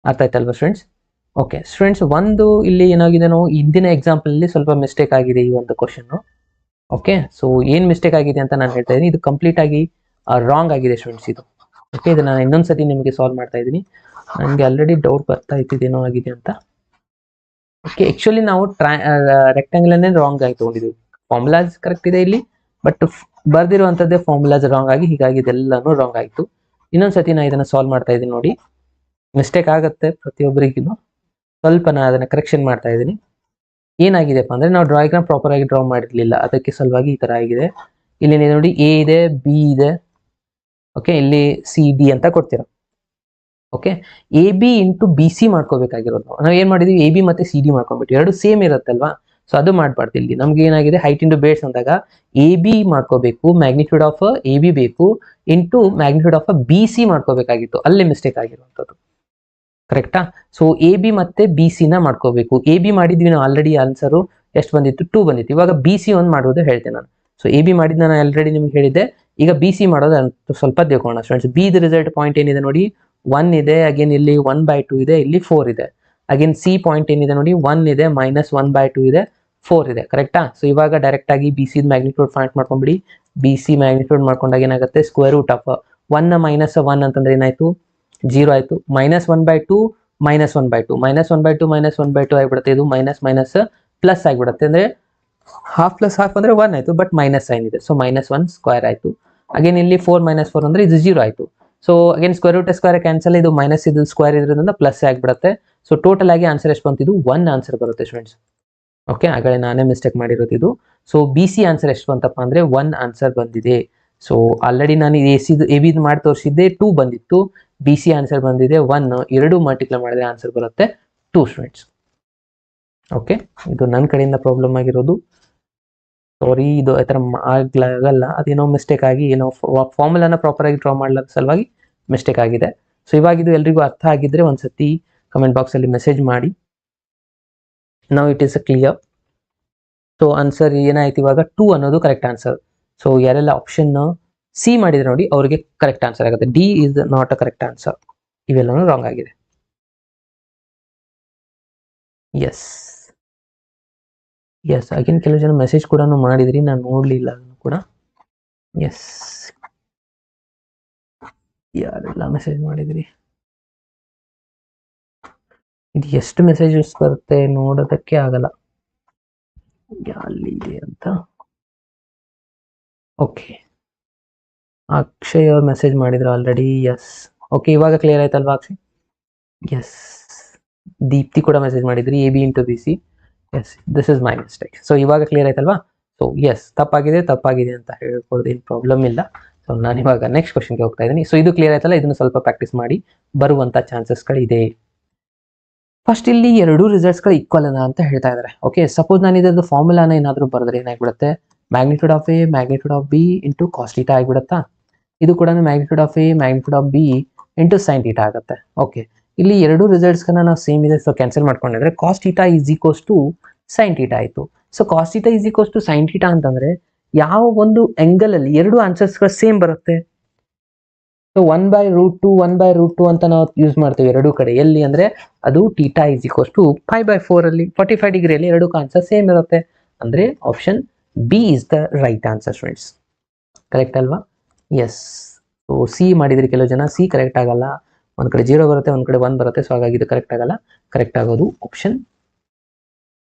ಅರ್ಥ ಆಯ್ತಲ್ವಾ ಸ್ಟೂಡೆಂಟ್ಸ್? ಓಕೆ ಸ್ಟೂಡೆಂಟ್ಸ್, ಒಂದು ಇಲ್ಲಿ ಏನಾಗಿದೆ, ನಾವು ಹಿಂದಿನ ಎಕ್ಸಾಂಪಲ್ ಅಲ್ಲಿ ಸ್ವಲ್ಪ ಮಿಸ್ಟೇಕ್ ಆಗಿದೆ ಈ ಒಂದು ಕ್ವಶನ್. ಓಕೆ, ಸೊ ಏನ್ ಮಿಸ್ಟೇಕ್ ಆಗಿದೆ ಅಂತ ನಾನು ಹೇಳ್ತಾ ಇದ್ದೀನಿ, ಇದು ಕಂಪ್ಲೀಟ್ ಆಗಿ ರಾಂಗ್ ಆಗಿದೆ ಸ್ಟೂಡೆಂಟ್ಸ್ ಇದು. ಓಕೆ, ಇದನ್ನ ನಾನು ಇನ್ನೊಂದ್ಸತಿ ನಿಮಗೆ ಸಾಲ್ವ್ ಮಾಡ್ತಾ ಇದ್ದೀನಿ. ನನಗೆ ಆಲ್ರೆಡಿ ಡೌಟ್ ಬರ್ತಾ ಇದ್ದೇನೋ ಆಗಿದೆ ಅಂತ. ಓಕೆ, ಆಕ್ಚುಲಿ ನಾವು ರೆಕ್ಟಾಂಗಲ್ ಅನ್ನೇ ರಾಂಗ್ ಆಗಿ ತಗೊಂಡಿದ್ದೀವಿ. ಫಾರ್ಮುಲಾಸ್ ಕರೆಕ್ಟ್ ಇದೆ ಇಲ್ಲಿ, ಬಟ್ ಬರ್ದಿರುವಂತದ್ದೇ ಫಾರ್ಮುಲಾಸ್ ರಾಂಗ್ ಆಗಿ, ಹೀಗಾಗಿ ಇದೆಲ್ಲಾನು ರಾಂಗ್ ಆಯ್ತು. ಇನ್ನೊಂದ್ಸತಿ ನಾನು ಇದನ್ನ ಸಾಲ್ವ್ ಮಾಡ್ತಾ ಇದ್ದೀನಿ ನೋಡಿ. ಮಿಸ್ಟೇಕ್ ಆಗುತ್ತೆ ಪ್ರತಿಯೊಬ್ಬರಿಗೂ, ಸ್ವಲ್ಪ ನಾನು ಅದನ್ನ ಕರೆಕ್ಷನ್ ಮಾಡ್ತಾ ಇದ್ದೀನಿ. ಏನಾಗಿದೆಪ್ಪ ಅಂದ್ರೆ, ನಾವು ಡ್ರಾಯಿಂಗ್ನ ಪ್ರಾಪರ್ ಆಗಿ ಡ್ರಾ ಮಾಡಿರ್ಲಿಲ್ಲ, ಅದಕ್ಕೆ ಸಲುವಾಗಿ ಈ ತರ ಆಗಿದೆ. ಇಲ್ಲಿ ನೋಡಿ ಎ ಇದೆ, ಬಿ ಇದೆ, ಓಕೆ, ಇಲ್ಲಿ ಸಿ ಡಿ ಅಂತ ಕೊಡ್ತೀರಾ. Okay, A B into B C ಮಾಡ್ಕೋಬೇಕಾಗಿರೋದು. ನಾವು ಏನ್ ಮಾಡಿದೀವಿ, ಎ ಬಿ ಮತ್ತೆ ಸಿ ಡಿ ಮಾಡ್ಕೊಂಡ್ಬಿಟ್ಟು, ಎರಡು ಸೇಮ್ ಇರುತ್ತಲ್ವಾ. ಸೊ ಅದು ಮಾಡ್ಬಾರ್ದು. ಇಲ್ಲಿ ನಮ್ಗೆ ಏನಾಗಿದೆ, ಹೈಟ್ ಇಂಟು ಬೇಸ್ ಅಂದಾಗ ಎ ಬಿ ಮಾಡ್ಕೋಬೇಕು, ಮ್ಯಾಗ್ನಿಟ್ಯೂಡ್ ಆಫ್ ಎ ಬಿ ಬೇಕು, into magnitude of B C ಮಾಡ್ಕೋಬೇಕಾಗಿತ್ತು. ಅಲ್ಲಿ ಮಿಸ್ಟೇಕ್ ಆಗಿರುವಂಥದ್ದು. ಕರೆಕ್ಟಾ? ಸೊ ಎ ಬಿ ಮತ್ತೆ ಬಿ ಸಿ ನ ಮಾಡ್ಕೋಬೇಕು. ಎ ಬಿ ಮಾಡಿದ್ವಿ ನಾವು ಆಲ್ರೆಡಿ, ಆನ್ಸರು ಎಷ್ಟು ಬಂದಿತ್ತು, 2 ಬಂದಿತ್ತು. ಇವಾಗ ಬಿ ಸಿ ಒಂದು ಮಾಡೋದು ಹೇಳ್ತೇನೆ ನಾನು. ಸೊ ಎ ಬಿ ಮಾಡಿದ್ ನಾನು ಆಲ್ರೆಡಿ ನಿಮ್ಗೆ ಹೇಳಿದ್ದೆ. ಈಗ ಬಿ ಸಿ ಮಾಡೋದು ಸ್ವಲ್ಪ ತಿಳ್ಕೊಳ್ಳೋಣ students. B the result point ಏನಿದೆ ನೋಡಿ, 1 ಇದೆ, ಅಗೇನ್ ಇಲ್ಲಿ 1/2 ಇದೆ, ಇಲ್ಲಿ 4 ಇದೆ. ಅಗೇನ್ ಸಿ ಪಾಯಿಂಟ್ ಏನಿದೆ ನೋಡಿ, 1 ಇದೆ, ಮೈನಸ್ 1/2 ಇದೆ, 4 ಇದೆ. ಕರೆಕ್ಟಾ? ಸೊ ಇವಾಗ ಡೈರೆಕ್ಟ್ ಆಗಿ ಬಿ ಸಿ ಮ್ಯಾಗ್ನಿಟ್ಯೂಡ್ ಫೈಂಡ್ ಮಾಡ್ಕೊಂಡ್ಬಿಡಿ. ಬಿ ಸಿ ಮ್ಯಾಗ್ನಿಟ್ಯೂಡ್ ಮಾಡ್ಕೊಂಡಾಗ ಏನಾಗುತ್ತೆ, ಸ್ಕ್ವೇರ್ ರೂಟ್ ಆಫ್ 1 ಮೈನಸ್ 1 ಅಂತಂದ್ರೆ ಏನಾಯ್ತು, 0 ಆಯ್ತು. ಮೈನಸ್ 1/2 ಮೈನಸ್ 1/2 ಮೈನಸ್ 1/2 ಮೈನಸ್ 1/2 ಆಗಿಬಿಡುತ್ತೆ. ಇದು ಮೈನಸ್ ಮೈನಸ್ ಪ್ಲಸ್ ಆಗಿಬಿಡುತ್ತೆ. ಅಂದ್ರೆ ಹಾಫ್ ಪ್ಲಸ್ ಹಾಫ್ ಅಂದ್ರೆ 1 ಆಯ್ತು, ಬಟ್ ಮೈನಸ್ ಸೈನ್ ಇದೆ. ಸೊ ಮೈನಸ್ 1 ಸ್ಕ್ವೇರ್ ಆಯ್ತು. ಅಗೇನ್ ಇಲ್ಲಿ 4 ಮೈನಸ್ 4 ಅಂದ್ರೆ ಇದು 0 ಆಯ್ತು. So again square root square cancel, ಇದು ಮೈನಸ್ ಇದು ಸ್ಕ್ವೇರ್ ಇದ್ರಿಂದ ಪ್ಲಸ್ ಆಗಿಬಿಡುತ್ತೆ. ಸೊ ಟೋಟಲ್ ಆಗಿ ಆನ್ಸರ್ ಎಷ್ಟು ಬಂತಿದ್ದು, 1 ಆನ್ಸರ್ ಬರುತ್ತೆ ಸ್ಟೂಡೆಂಟ್ಸ್. ಓಕೆ, ಆಗಲೇ ನಾನೇ ಮಿಸ್ಟೇಕ್ ಮಾಡಿರೋದು ಇದು. ಸೊ ಬಿ ಸಿ ಆನ್ಸರ್ ಎಷ್ಟು ಬಂತಪ್ಪ ಅಂದ್ರೆ 1 ಆನ್ಸರ್ ಬಂದಿದೆ. ಸೊ ಆಲ್ರೆಡಿ ನಾನು ಎ ಬಿ ಮಾಡಿ ತೋರಿಸಿದ್ದೆ 2 ಬಂದಿತ್ತು, ಬಿ ಸಿ ಆನ್ಸರ್ ಬಂದಿದೆ 1. 2 ಮಲ್ಟಿಪ್ಲೈ ಮಾಡಿದ್ರೆ ಆನ್ಸರ್ ಬರುತ್ತೆ 2 ಸ್ಟೂಡೆಂಟ್ಸ್. ಓಕೆ, ಇದು ನನ್ನ ಕಡೆಯಿಂದ ಪ್ರಾಬ್ಲಮ್ ಆಗಿರೋದು. ಸಾರಿ, ಇದು ಆ ಥರ ಆಗಲ್ಲ, ಅದೇನೋ ಮಿಸ್ಟೇಕ್ ಆಗಿ ಏನೋ ಫಾರ್ಮುಲಾನ ಪ್ರಾಪರ್ ಆಗಿ ಡ್ರಾ ಮಾಡಲಾದ ಸಲುವಾಗಿ ಮಿಸ್ಟೇಕ್ ಆಗಿದೆ. ಸೊ ಇವಾಗ ಇದು ಎಲ್ರಿಗೂ ಅರ್ಥ ಆಗಿದ್ರೆ ಒಂದ್ಸತಿ ಕಮೆಂಟ್ ಬಾಕ್ಸ್ ಅಲ್ಲಿ ಮೆಸೇಜ್ ಮಾಡಿ. ನಾವು it is a clear. So answer ಏನಾಯ್ತು ಇವಾಗ, 2 ಅನ್ನೋದು ಕರೆಕ್ಟ್ ಆನ್ಸರ್. ಸೊ ಯಾರೆಲ್ಲ ಆಪ್ಷನ್ ಸಿ ಮಾಡಿದ್ರೆ ನೋಡಿ, ಅವರಿಗೆ ಕರೆಕ್ಟ್ ಆನ್ಸರ್ ಆಗುತ್ತೆ. D is not a correct answer. ಇವೆಲ್ಲನೂ ರಾಂಗ್ ಆಗಿದೆ. ಎಸ್ ಎಸ್, ಅಗೇನ್ ಕೆಲವು ಜನ ಮೆಸೇಜ್ ಕೂಡ ಮಾಡಿದ್ರಿ, ನಾನು ನೋಡ್ಲಿಲ್ಲ ಅದನ್ನು ಕೂಡ. ಎಸ್, ಯಾರೆಲ್ಲ ಮೆಸೇಜ್ ಮಾಡಿದ್ರಿ, ಇದು ಎಷ್ಟು ಮೆಸೇಜಸ್ ಬರುತ್ತೆ ನೋಡೋದಕ್ಕೆ ಆಗಲ್ಲ ಎಲ್ಲಿದೆ ಅಂತ. ಓಕೆ, ಅಕ್ಷಯ್ ಅವ್ರು ಮೆಸೇಜ್ ಮಾಡಿದ್ರು ಆಲ್ರೆಡಿ. ಎಸ್, ಓಕೆ, ಇವಾಗ ಕ್ಲಿಯರ್ ಆಯ್ತಲ್ವಾ ಅಕ್ಷಯ್? ಎಸ್, ದೀಪ್ತಿ ಕೂಡ ಮೆಸೇಜ್ ಮಾಡಿದ್ರಿ, A B into B C. Yes, this is my mistake. So ಇವಾಗ ಕ್ಲಿಯರ್ ಆಯ್ತಲ್ವಾ? ಸೊ ಎಸ್, ತಪ್ಪಾಗಿದೆ ಅಂತ ಹೇಳ್ಕೊಡೋದು ಏನು ಪ್ರಾಬ್ಲಮ್ ಇಲ್ಲ. ಸೊ ನಾನು ಇವಾಗ ನೆಕ್ಸ್ಟ್ ಕ್ವಶನ್ಗೆ ಹೋಗ್ತಾ ಇದ್ದೀನಿ. ಸೊ ಇದು ಕ್ಲಿಯರ್ ಆಯ್ತಲ್ಲ, ಇದನ್ನು ಸ್ವಲ್ಪ ಪ್ರಾಕ್ಟೀಸ್ ಮಾಡಿ, ಬರುವಂಥ ಚಾನ್ಸಸ್ಗಳಿದೆ. ಫಸ್ಟ್ ಇಲ್ಲಿ 2 ರಿಸಲ್ಟ್ಸ್ಗಳು ಈಕ್ವಲ್ ಅದ ಅಂತ ಹೇಳ್ತಾ ಇದ್ದಾರೆ. ಓಕೆ, ಸಪೋಸ್ ನಾನು ಇದರದ್ದು ಫಾರ್ಮುಲಾನ ಏನಾದರೂ ಬರೆದ್ರೆ ಏನಾಗ್ಬಿಡುತ್ತೆ, magnitude of A magnitude of B into cos theta ಆಗಿಬಿಡುತ್ತಾ. ಇದು ಕೂಡ magnitude of A magnitude of B into sine theta ಆಗುತ್ತೆ. ಓಕೆ, ಇಲ್ಲಿ 2 ರಿಸಲ್ಟ್ಸ್ಗಳನ್ನ ನಾವು ಸೇಮ್ ಇದೆ, ಸೊ ಕ್ಯಾನ್ಸಲ್ ಮಾಡ್ಕೊಂಡಿದ್ರೆ cos theta is equals to sine theta ಆಯಿತು. So cos theta is equals to sine theta ಅಂತಂದ್ರೆ ಯಾವ ಒಂದು ಆಂಗಲ್ ಅಲ್ಲಿ 2 ಆನ್ಸರ್ಸ್ಗಳು ಸೇಮ್ ಬರುತ್ತೆ. ಸೊ 1/√2 1/√2 ಅಂತ ನಾವು ಯೂಸ್ ಮಾಡ್ತೀವಿ 2 ಕಡೆ. ಎಲ್ಲಿ ಅಂದ್ರೆ ಅದು ಥೀಟಾ ಈಸ್ ಈಕ್ವಲ್ಸ್ ಟು 5/4 ಅಲ್ಲಿ 45 ಡಿಗ್ರಿಯಲ್ಲಿ 2 ಆನ್ಸರ್ ಸೇಮ್ ಇರುತ್ತೆ. ಅಂದ್ರೆ option B is the right answer students. Correct ಅಲ್ವಾ? ಎಸ್. ಸೊ ಸಿ ಮಾಡಿದ್ರಿ ಕೆಲವು ಜನ, ಸಿ ಕರೆಕ್ಟ್ ಆಗಲ್ಲ. ಒಂದ್ ಕಡೆ 0 ಬರುತ್ತೆ, ಒಂದ್ ಕಡೆ 1 ಬರುತ್ತೆ. ಸೊ ಹಾಗಾಗಿ ಇದು ಕರೆಕ್ಟ್ ಆಗಲ್ಲ. ಕರೆಕ್ಟ್ ಆಗೋದು option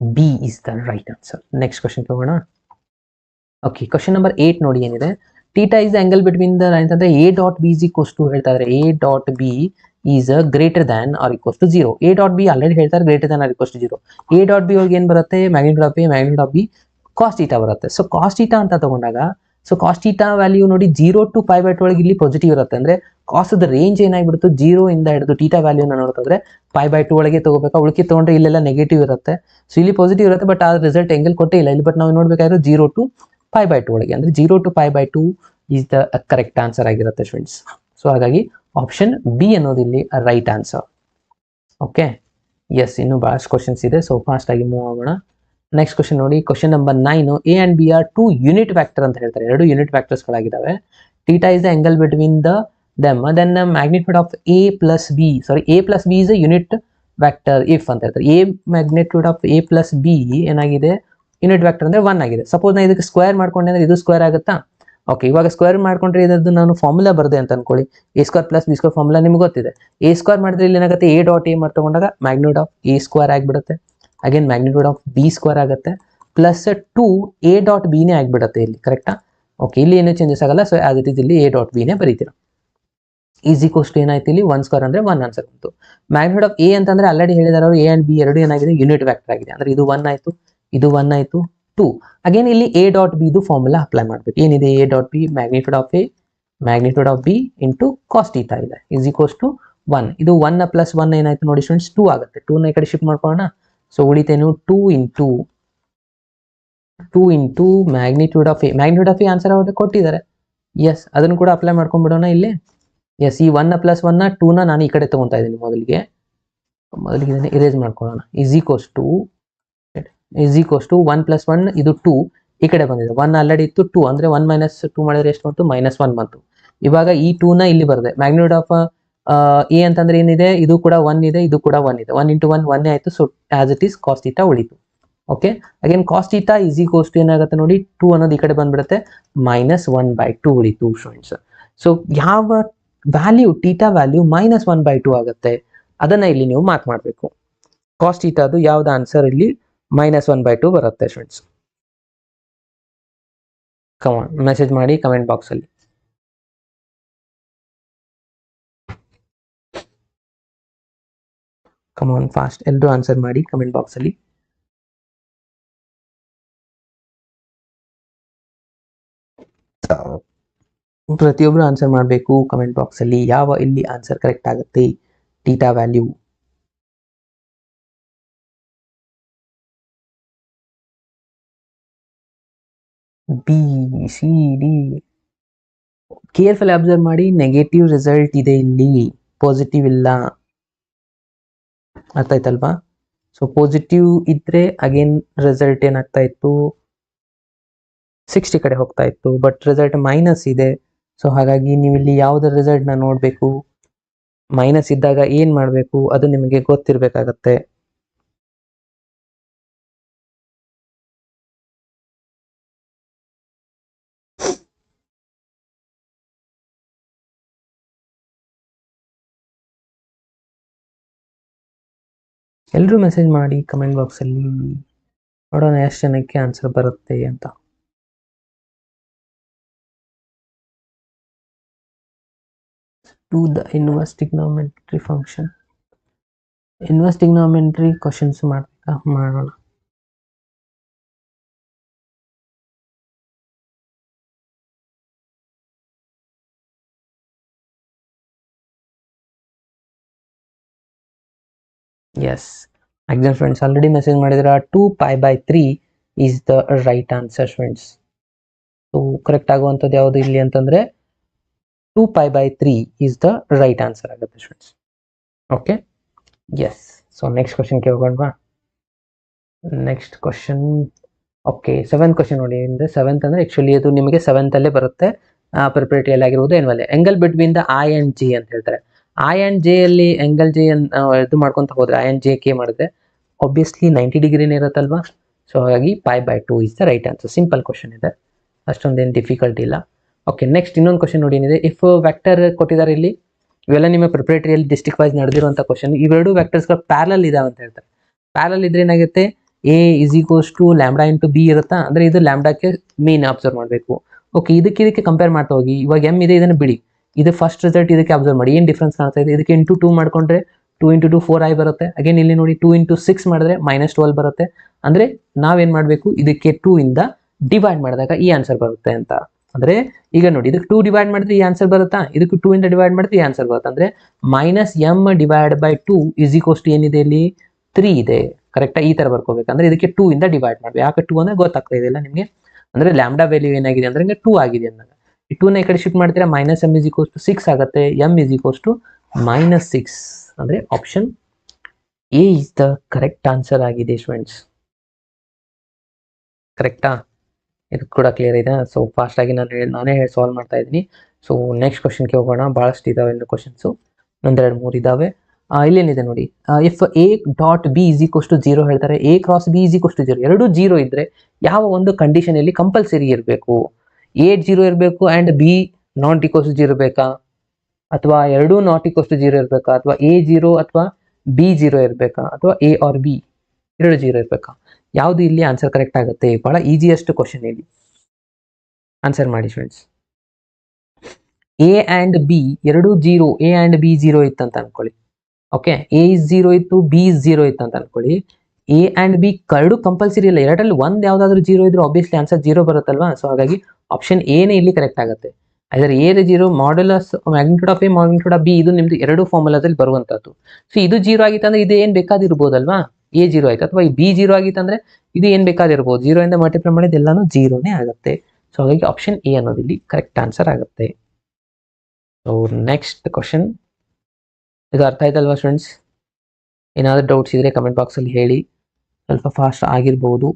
B is the right answer. Next question ಹೋಗೋಣ. ಓಕೆ, ಕ್ವಶನ್ ನಂಬರ್ 8 ನೋಡಿ ಏನಿದೆ. Theta is angle between the lines ಅಂದ್ರೆ A dot B is equals to ಹೇಳ್ತಾ ಇದ್ದಾರೆ. A dot B is greater than or equals to 0. A dot B already ಹೇಳ್ತಾರೆ greater than or equals to 0. A dot B ಒಳಗೆ ಏನ್ ಬರುತ್ತೆ, magnitude of A magnitude of B cos theta ಬರುತ್ತೆ. So cos theta ಅಂತ ತಗೊಂಡಾಗ so cos theta value ನೋಡಿ 0 to π/2 ಒಳಗೆ ಇಲ್ಲಿ ಪಾಸಿಟಿವ್ ಇರುತ್ತೆ, ಅಂದ್ರೆ ಕಾಸ್ಟ್ ರೇಂಜ್ ಏನಾಗ್ಬಿಡುತ್ತೆ 0 ಇಂದ ಹಿಡಿದು ಥೀಟಾ ವ್ಯಾಲ್ಯೂನ ನೋಡ್ಕೊಂಡ್ರೆ π/2 ಒಳಗೆ ತಗೋಬೇಕಾ, ಉಳಿಕೆ ತಗೊಂಡ್ರೆ ಇಲ್ಲೆಲ್ಲ ನೆಗೆಟಿವ್ ಇರುತ್ತೆ. ಸೊ ಇಲ್ಲಿ ಪಾಸಿಟಿವ್ ಇರುತ್ತೆ, ಬಟ್ ಆ ರಿಸಲ್ಟ್ ಎಂಗಲ್ ಕೊಟ್ಟೇ ಇಲ್ಲ ಇಲ್ಲಿ. ಬಟ್ ನಾವು ನೋಡ್ಬೇಕಾದ್ರೆ 0 to π/2 ಒಳಗೆ, ಅಂದ್ರೆ 0 to π/2 is the correct answer ಆಗಿರುತ್ತೆ ಫ್ರೆಂಡ್ಸ್. ಸೊ ಹಾಗಾಗಿ ಆಪ್ಷನ್ ಬಿ ಅನ್ನೋದು ಇಲ್ಲಿ ರೈಟ್ ಆನ್ಸರ್. ಓಕೆ, ಎಸ್, ಇನ್ನು ಬಹಳಷ್ಟು ಕ್ವಶನ್ಸ್ ಇದೆ, ಸೊ ಫಾಸ್ಟ್ ಆಗಿ ಮೂವ್ ಆಗೋಣ. ನೆಕ್ಸ್ಟ್ ಕ್ವಶನ್ ನೋಡಿ, question number 9. A and B are 2 unit vector ಅಂತ ಹೇಳ್ತಾರೆ, 2 ಯೂನಿಟ್ ವ್ಯಾಕ್ಟರ್ಸ್ಗಳಾಗಿದ್ದಾವೆ. Theta is the angle between them, then magnitude of A plus B, sorry A plus B is a unit vector if ಅಂತ ಹೇಳ್ತಾರೆ. A magnitude of A plus B ಏನಾಗಿದೆ, unit vector ಅಂದ್ರೆ 1 ಆಗಿದೆ. Suppose ನಾನು ಇದಕ್ಕೆ square ಮಾಡ್ಕೊಂಡೆ ಅಂದ್ರೆ ಇದು ಸ್ಕ್ವೇರ್ ಆಗುತ್ತಾ? ಓಕೆ, ಇವಾಗ ಸ್ಕ್ವೇರ್ ಮಾಡ್ಕೊಂಡ್ರೆ ಇದದ್ದು ನಾನು ಫಾರ್ಮುಲಾ ಬರದೆ ಅಂತ ಅನ್ಕೊಳ್ಳಿ. A square plus B square formula ನಿಮ್ಗೆ ಗೊತ್ತಿದೆ. ಎ ಸ್ಕ್ವೇರ್ ಮಾಡಿದ್ರೆ ಇಲ್ಲಿ ಏನಾಗುತ್ತೆ, ಎ ಡಾಟ್ ಎ ಮಾಡಿ ತಗೊಂಡಾಗ ಮ್ಯಾಗ್ನಿಟ್ಯೂಡ್ ಆಫ್ ಎ ಸ್ಕ್ವೇರ್ ಆಗಿಬಿಡುತ್ತೆ. Again magnitude of B square ಆಗುತ್ತೆ, ಪ್ಲಸ್ 2 ಎ ಡಾಟ್ ಬಿನೇ ಆಗಿಬಿಡುತ್ತೆ ಇಲ್ಲಿ. ಕರೆಕ್ಟಾ? ಓಕೆ, ಇಲ್ಲಿ ಏನು ಚೇಂಜಸ್ ಆಗಲ್ಲ. ಸೊ ಆಸ್ ಇಟ್ ಇಸ್ ಇಲ್ಲಿ ಎ ಡಾಟ್ ಬಿನೇ ಬರೀತೀರಾ. ಈಸ್ ಈಕ್ವಲ್ಸ್ ಟು ಏನಾಯ್ತು ಇಲ್ಲಿ 1 ಸ್ಕ್ವೇರ್ ಅಂದ್ರೆ 1 ಆನ್ಸರ್ ಬಂತು. ಮ್ಯಾಗ್ನಿಟ್ಯೂಡ್ ಆಫ್ ಎ ಅಂತಂದ್ರೆ ಆಲ್ರೆಡಿ ಹೇಳಿದಾರೆ ಅವರು, ಎ ಅಂಡ್ ಬಿ ಎರಡು ಏನಾಗಿದೆ, ಯೂನಿಟ್ ವ್ಯಾಕ್ಟರ್ ಆಗಿದೆ. ಅಂದ್ರೆ ಇದು 1 ಆಯ್ತು, ಇದು 1 ಆಯ್ತು, 2. ಅಗೇನ್ ಇಲ್ಲಿ ಎ ಡಾಟ್ ಬಿ ಇದು ಫಾರ್ಮುಲಾ ಅಪ್ಲೈ ಮಾಡಬೇಕು. ಏನಿದೆ, A dot B magnitude of A magnitude of B into cos theta ಇದೆ, ಈಸ್ ಈಕ್ವಲ್ಸ್ ಟು 1. ಇದು 1 ಪ್ಲಸ್ 1 ಏನಾಯ್ತು ನೋಡಿ ಸ್ಟೂಡೆಂಟ್ಸ್, 2 ಆಗುತ್ತೆ. 2 ನ ಈ ಕಡೆ ಶಿಫ್ಟ್ ಮಾಡ್ಕೊಳ್ಳೋಣ. ಸೊ ಉಳಿತೇನು 2 into magnitude of A. Magnitude of A answer ಅವ್ರಿಗೆ ಕೊಟ್ಟಿದ್ದಾರೆ. ಎಸ್, ಅದನ್ನು ಕೂಡ ಅಪ್ಲೈ ಮಾಡ್ಕೊಂಡ್ಬಿಡೋಣ ಇಲ್ಲಿ. ಎಸ್, ಈ 1 ಪ್ಲಸ್ 1 2 ನಾನು ಈ ಕಡೆ ತಗೊತಾ ಇದ್ದೀನಿ. ಮೊದಲಿಗೆ ಇದನ್ನು ಇರೇಸ್ ಮಾಡ್ಕೊಳ್ಳೋಣ. ಈಸ್ ಈಕ್ವಲ್ಸ್ ಟು 1 ಪ್ಲಸ್ 1 ಇದು 2 ಈ ಕಡೆ ಬಂದಿದೆ. 1 ಆಲ್ರೆಡಿ ಇತ್ತು, 2 ಅಂದ್ರೆ 1 ಮೈನಸ್ 2 ಮಾಡಿದ್ರೆ ಎಷ್ಟು ಬಂತು, -1 ಬಂತು. ಇವಾಗ ಈ 2 ನ ಇಲ್ಲಿ ಬರದೆ ಮ್ಯಾಗ್ನಿಟ್ಯೂಡ್ ಆಫ್ ಎ ಅಂತಂದ್ರೆ ಏನಿದೆ, ಇದು ಕೂಡ 1 ಇದೆ, ಇದು ಕೂಡ 1 ಇದೆ. 1 ಇಂಟು 1 1 ಆಯ್ತು. So as it is cos theta ಉಳಿತು. Okay, again cos theta is equals to ಏನಾಗುತ್ತೆ ನೋಡಿ, 2 ಅನ್ನೋದು ಈ ಕಡೆ ಬಂದ್ಬಿಡುತ್ತೆ, -1/2 ಉಳಿತು ಸ್ಟೂಡೆಂಟ್ಸ್. ಸೊ ಯಾವ ವ್ಯಾಲ್ಯೂ ಥೀಟಾ ವ್ಯಾಲ್ಯೂ -1/2 ಆಗುತ್ತೆ ಅದನ್ನ ಇಲ್ಲಿ ನೀವು ಮಾರ್ಕ್ ಮಾಡಬೇಕು. ಕಾಸ್ ಥೀಟಾದು ಯಾವ್ದು ಆನ್ಸರ್ ಇಲ್ಲಿ -1/2 ಬರುತ್ತೆ ಸ್ಟೂಡೆಂಟ್ಸ್. ಕಮಾನ್ ಮೆಸೇಜ್ ಮಾಡಿ ಕಮೆಂಟ್ ಬಾಕ್ಸ್ ಅಲ್ಲಿ. ಕಮಾನ್ ಫಾಸ್ಟ್, ಎಲ್ಲರೂ ಆನ್ಸರ್ ಮಾಡಿ ಕಮೆಂಟ್ ಬಾಕ್ಸ್ ಅಲ್ಲಿ. ಪ್ರತಿಯೊಬ್ಬರು ಆನ್ಸರ್ ಮಾಡಬೇಕು ಕಮೆಂಟ್ ಬಾಕ್ಸ್ ಅಲ್ಲಿ. ಯಾವ ಇಲ್ಲಿ ಆನ್ಸರ್ ಕರೆಕ್ಟ್ ಆಗುತ್ತೆ theta value. B C D. Careful observe ಮಾಡಿ, ನೆಗೆಟಿವ್ ರಿಸಲ್ಟ್ ಇದೆ ಇಲ್ಲಿ, ಪಾಸಿಟಿವ್ ಇಲ್ಲ. ಅರ್ಥ ಆಯ್ತಲ್ವಾ? ಸೊ ಪಾಸಿಟಿವ್ ಇದ್ರೆ ಅಗೇನ್ ರಿಸಲ್ಟ್ ಏನಾಗ್ತಾ ಇತ್ತು, 60 ಕಡೆ ಹೋಗ್ತಾ ಇತ್ತು. ಬಟ್ ರಿಸಲ್ಟ್ ಮೈನಸ್ ಇದೆ. ಸೊ ಹಾಗಾಗಿ ನೀವು ಇಲ್ಲಿ ಯಾವುದರ ರಿಸಲ್ಟ್ ನ ನೋಡ್ಬೇಕು, ಮೈನಸ್ ಇದ್ದಾಗ ಏನ್ ಮಾಡಬೇಕು ಅದು ನಿಮಗೆ ಗೊತ್ತಿರಬೇಕಾಗತ್ತೆ. ಎಲ್ಲರೂ ಮೆಸೇಜ್ ಮಾಡಿ ಕಮೆಂಟ್ ಬಾಕ್ಸ್ ಅಲ್ಲಿ, ನೋಡೋಣ ಎಷ್ಟು ಜನಕ್ಕೆ ಆನ್ಸರ್ ಬರುತ್ತೆ ಅಂತ. To the inverse trigonometry function. Inverse trigonometry questions ಮಾಡ್ಬೇಕಾ? ಮಾಡೋಣ. Yes, exam friends already message ಮಾಡಿದ್ರ 2π/3 is the right answer friends. So correct ಆಗುವಂಥದ್ದು ಯಾವುದು ಇಲ್ಲಿ ಅಂತಂದ್ರೆ 2π/3 ಈಸ್ ದ ರೈಟ್ ಆನ್ಸರ್ ಆಗುತ್ತೆ friends. Okay, yes. So next ಕ್ವಶನ್ಗೆ ಹೋಗೋಣವಾ? Next question, okay 7th question ನೋಡಿ. ಅಂದ್ರೆ 7th ಅಂದ್ರೆ ಆಕ್ಚುಲಿ ಅದು ನಿಮಗೆ 7th ಅಲ್ಲೇ ಬರುತ್ತೆ, ಪ್ರಿಪರೇಟರಿ ಆಗಿರ್ಬೋದು ಏನ್ವಲ್ಲ. Angle between the I and J ಅಂತ ಹೇಳ್ತಾರೆ. ಐ ಅಂಡ್ ಜೆ ಅಲ್ಲಿ ಎಂಗಲ್ ಜೆ ಇದು ಮಾಡ್ಕೊಂತ ಹೋದ್ರೆ ಐ ಅಂಡ್ ಜೆ ಕೆ ಮಾಡಿದ್ರೆ ಆಬ್ವಿಯಸ್ಲಿ 90 ಡಿಗ್ರಿನೇ ಇರುತ್ತಲ್ವಾ. ಸೊ ಹಾಗಾಗಿ π/2 is the right answer. Simple question ಇದೆ, ಅಷ್ಟೊಂದೇನು ಡಿಫಿಕಲ್ಟ್ ಇಲ್ಲ. ಓಕೆ, ನೆಕ್ಸ್ಟ್ ಇನ್ನೊಂದು ಕ್ವಶನ್ ನೋಡಿ ಏನಿದೆ. ಇಫ್ ವೆಕ್ಟರ್ ಕೊಟ್ಟಿದ್ದಾರೆ ಇಲ್ಲಿ, ಇವೆಲ್ಲ ನಿಮ್ಮ ಪ್ರಿಪರೇಟರಿಯಲ್ಲಿ ಡಿಸ್ಟ್ರಿಕ್ಟ್ ವೈಸ್ ನಡೆದಿರುವಂಥ ಕ್ವಶನ್. ಇವೆರಡು ವೆಕ್ಟರ್ಸ್ಗಳು ಪ್ಯಾರಲ್ ಇದಾವೆ ಅಂತ ಹೇಳ್ತಾರೆ. ಪ್ಯಾರಲ್ ಇದ್ರೆ ಏನಾಗುತ್ತೆ, A is equals to lambda into B ಇರುತ್ತಾ, ಅಂದ್ರೆ ಇದು ಲ್ಯಾಂಬ್ಡಾಕ್ಕೆ ಮೇನ್ ಅಬ್ಸರ್ವ್ ಮಾಡಬೇಕು. ಓಕೆ, ಇದಕ್ಕೆ ಕಂಪೇರ್ ಮಾಡ್ತಾ ಹೋಗಿ. ಇವಾಗ ಎಮ್ ಇದೆ, ಇದನ್ನು ಬಿಡಿ. ಇದು ಫಸ್ಟ್ ರಿಸಲ್ಟ್, ಇದಕ್ಕೆ ಅಬ್ಸರ್ವ್ ಮಾಡಿ ಏನು ಡಿಫ್ರೆನ್ಸ್ ಕಾಣ್ತಾ ಇದೆ. ಇದಕ್ಕೆ ಇಂಟು 2 ಮಾಡ್ಕೊಂಡ್ರೆ 2 × 2 4i ಬರುತ್ತೆ. ಅಗೇನ್ ಇಲ್ಲಿ ನೋಡಿ 2 × 6 ಮಾಡಿದ್ರೆ -12 ಬರುತ್ತೆ. ಅಂದ್ರೆ ನಾವೇನ್ ಮಾಡಬೇಕು, ಇದಕ್ಕೆ 2 ಇಂದ ಡಿವೈಡ್ ಮಾಡಿದಾಗ ಈ ಆನ್ಸರ್ ಬರುತ್ತೆ ಅಂತ. ಅಂದ್ರೆ ಈಗ ನೋಡಿ ಇದಕ್ಕೆ 2 ಡಿವೈಡ್ ಮಾಡಿದ್ರೆ ಈ ಆನ್ಸರ್ ಬರುತ್ತಾ, ಇದಕ್ಕೆ 2 ಇಂದ ಡಿವೈಡ್ ಮಾಡಿದ್ರೆ ಈ ಆನ್ಸರ್ ಬರುತ್ತೆ. ಅಂದ್ರೆ -m/2 = ಏನಿದೆ ಇಲ್ಲಿ 3 ಇದೆ. ಕರೆಕ್ಟಾ? ಈ ತರ ಬರ್ಕೋಬೇಕು. ಅಂದ್ರೆ ಇದಕ್ಕೆ 2 ಇಂದ ಡಿವೈಡ್ ಮಾಡ್ಬೇಕು. ಯಾಕೆ 2 ಅಂದ್ರೆ ಗೊತ್ತಾಗ್ತಾ ಇದೆಯಲ್ಲ ನಿಮಗೆ. ಅಂದ್ರೆ ಲ್ಯಾಂಬ್ಡಾ ವ್ಯಾಲ್ಯೂ ಏನಾಗಿದೆ ಅಂದ್ರೆ 2 ಆಗಿದೆ ಅಂದಾಗ ಈ 2 ನ ಈ ಕಡೆ ಶಿಫ್ಟ್ ಮಾಡ್ತೀರಾ, -m = 6 ಆಗುತ್ತೆ. m = -6 ಅಂದ್ರೆ option A is the correct answer ಆಗಿದೆ ಸ್ಟೂಡೆಂಟ್ಸ್. ಕರೆಕ್ಟಾ? ಇದು ಕೂಡ ಕ್ಲಿಯರ್ ಇದೆ. ಸೊ ಫಾಸ್ಟ್ ಆಗಿ ನಾನೇ ಸಾಲ್ವ್ ಮಾಡ್ತಾ ಇದ್ದೀನಿ. ಸೊ ನೆಕ್ಸ್ಟ್ ಕ್ವಶನ್ಗೆ ಹೋಗೋಣ. ಬಹಳಷ್ಟು ಇದಾವೆ ಇನ್ನು ಕ್ವಶನ್ಸು, ಒಂದೆರಡು ಮೂರು ಇದಾವೆ. ಇಲ್ಲೇನಿದೆ ನೋಡಿ, ಇಫ್ A.B = 0 ಹೇಳ್ತಾರೆ, A × B = 0, ಎರಡು 0 ಇದ್ರೆ ಯಾವ ಒಂದು ಕಂಡೀಷನ್ ಇಲ್ಲಿ ಕಂಪಲ್ಸರಿ ಇರಬೇಕು? A 0 ಇರಬೇಕು ಅಂಡ್ B ≠ 0 ಬೇಕಾ, ಅಥವಾ ಎರಡೂ ≠ 0 ಇರಬೇಕಾ, ಅಥವಾ A 0 ಅಥವಾ B 0 ಇರಬೇಕಾ, ಅಥವಾ A or B ಎರಡು 0 ಇರಬೇಕಾ? ಯಾವುದು ಇಲ್ಲಿ ಆನ್ಸರ್ ಕರೆಕ್ಟ್ ಆಗುತ್ತೆ? ಬಹಳ ಈಸಿಯೆಸ್ಟ್ ಕ್ವಶನ್ ಇಲ್ಲಿ. ಆನ್ಸರ್ ಮಾಡಿ ಫ್ರೆಂಡ್ಸ್. A and B ಎರಡು 0, A and B 0 ಇತ್ತಂತ ಅನ್ಕೊಳ್ಳಿ. ಓಕೆ, A is 0 ಇತ್ತು, B is 0 ಇತ್ತು ಅಂತ ಅನ್ಕೊಳ್ಳಿ. A and B ಎರಡು ಕಂಪಲ್ಸರಿ ಇಲ್ಲ, ಎರಡರಲ್ಲಿ ಒಂದು ಯಾವ್ದಾದ್ರು 0 ಇದ್ರೆ ಆಬ್ವಿಯಸ್ಲಿ ಆನ್ಸರ್ 0 ಬರುತ್ತಲ್ವಾ. ಸೊ ಹಾಗಾಗಿ ಆಪ್ಷನ್ ಎ ನೇ ಇಲ್ಲಿ ಕರೆಕ್ಟ್ ಆಗುತ್ತೆ. ಅದರ A 0, modulus magnitude of A magnitude of B ಇದು ನಿಮ್ದು ಎರಡು ಫಾರ್ಮುಲಾದಲ್ಲಿ ಬರುವಂತದ್ದು. ಸೊ ಇದು 0 ಆಗಿತ್ತಂದ್ರೆ ಇದು ಏನ್ ಬೇಕಾದಿರ್ಬೋದಲ್ವಾ, A 0 ಆಯ್ತು. ಅಥವಾ ಈ B 0 ಆಗಿತ್ತಂದ್ರೆ ಇದು ಏನ್ ಬೇಕಾದಿರ್ಬೋದು, 0 ಇಂದ ಮಲ್ಟಿಪ್ಲೈ ಮಾಡಿದ ಎಲ್ಲಾನು 0ನೇ ಆಗುತ್ತೆ. ಸೊ ಹಾಗಾಗಿ ಆಪ್ಷನ್ ಎ ಅನ್ನೋದು ಇಲ್ಲಿ ಕರೆಕ್ಟ್ ಆನ್ಸರ್ ಆಗುತ್ತೆ. ಸೊ ನೆಕ್ಸ್ಟ್ ಕ್ವಶನ್, ಇದು ಅರ್ಥ ಆಯ್ತಲ್ವಾ ಸ್ಟೂಡೆಂಟ್ಸ್? ಏನಾದರೂ ಡೌಟ್ಸ್ ಇದ್ರೆ ಕಮೆಂಟ್ ಬಾಕ್ಸಲ್ಲಿ ಹೇಳಿ. ಸ್ವಲ್ಪ ಫಾಸ್ಟ್ ಆಗಿರ್ಬೋದು.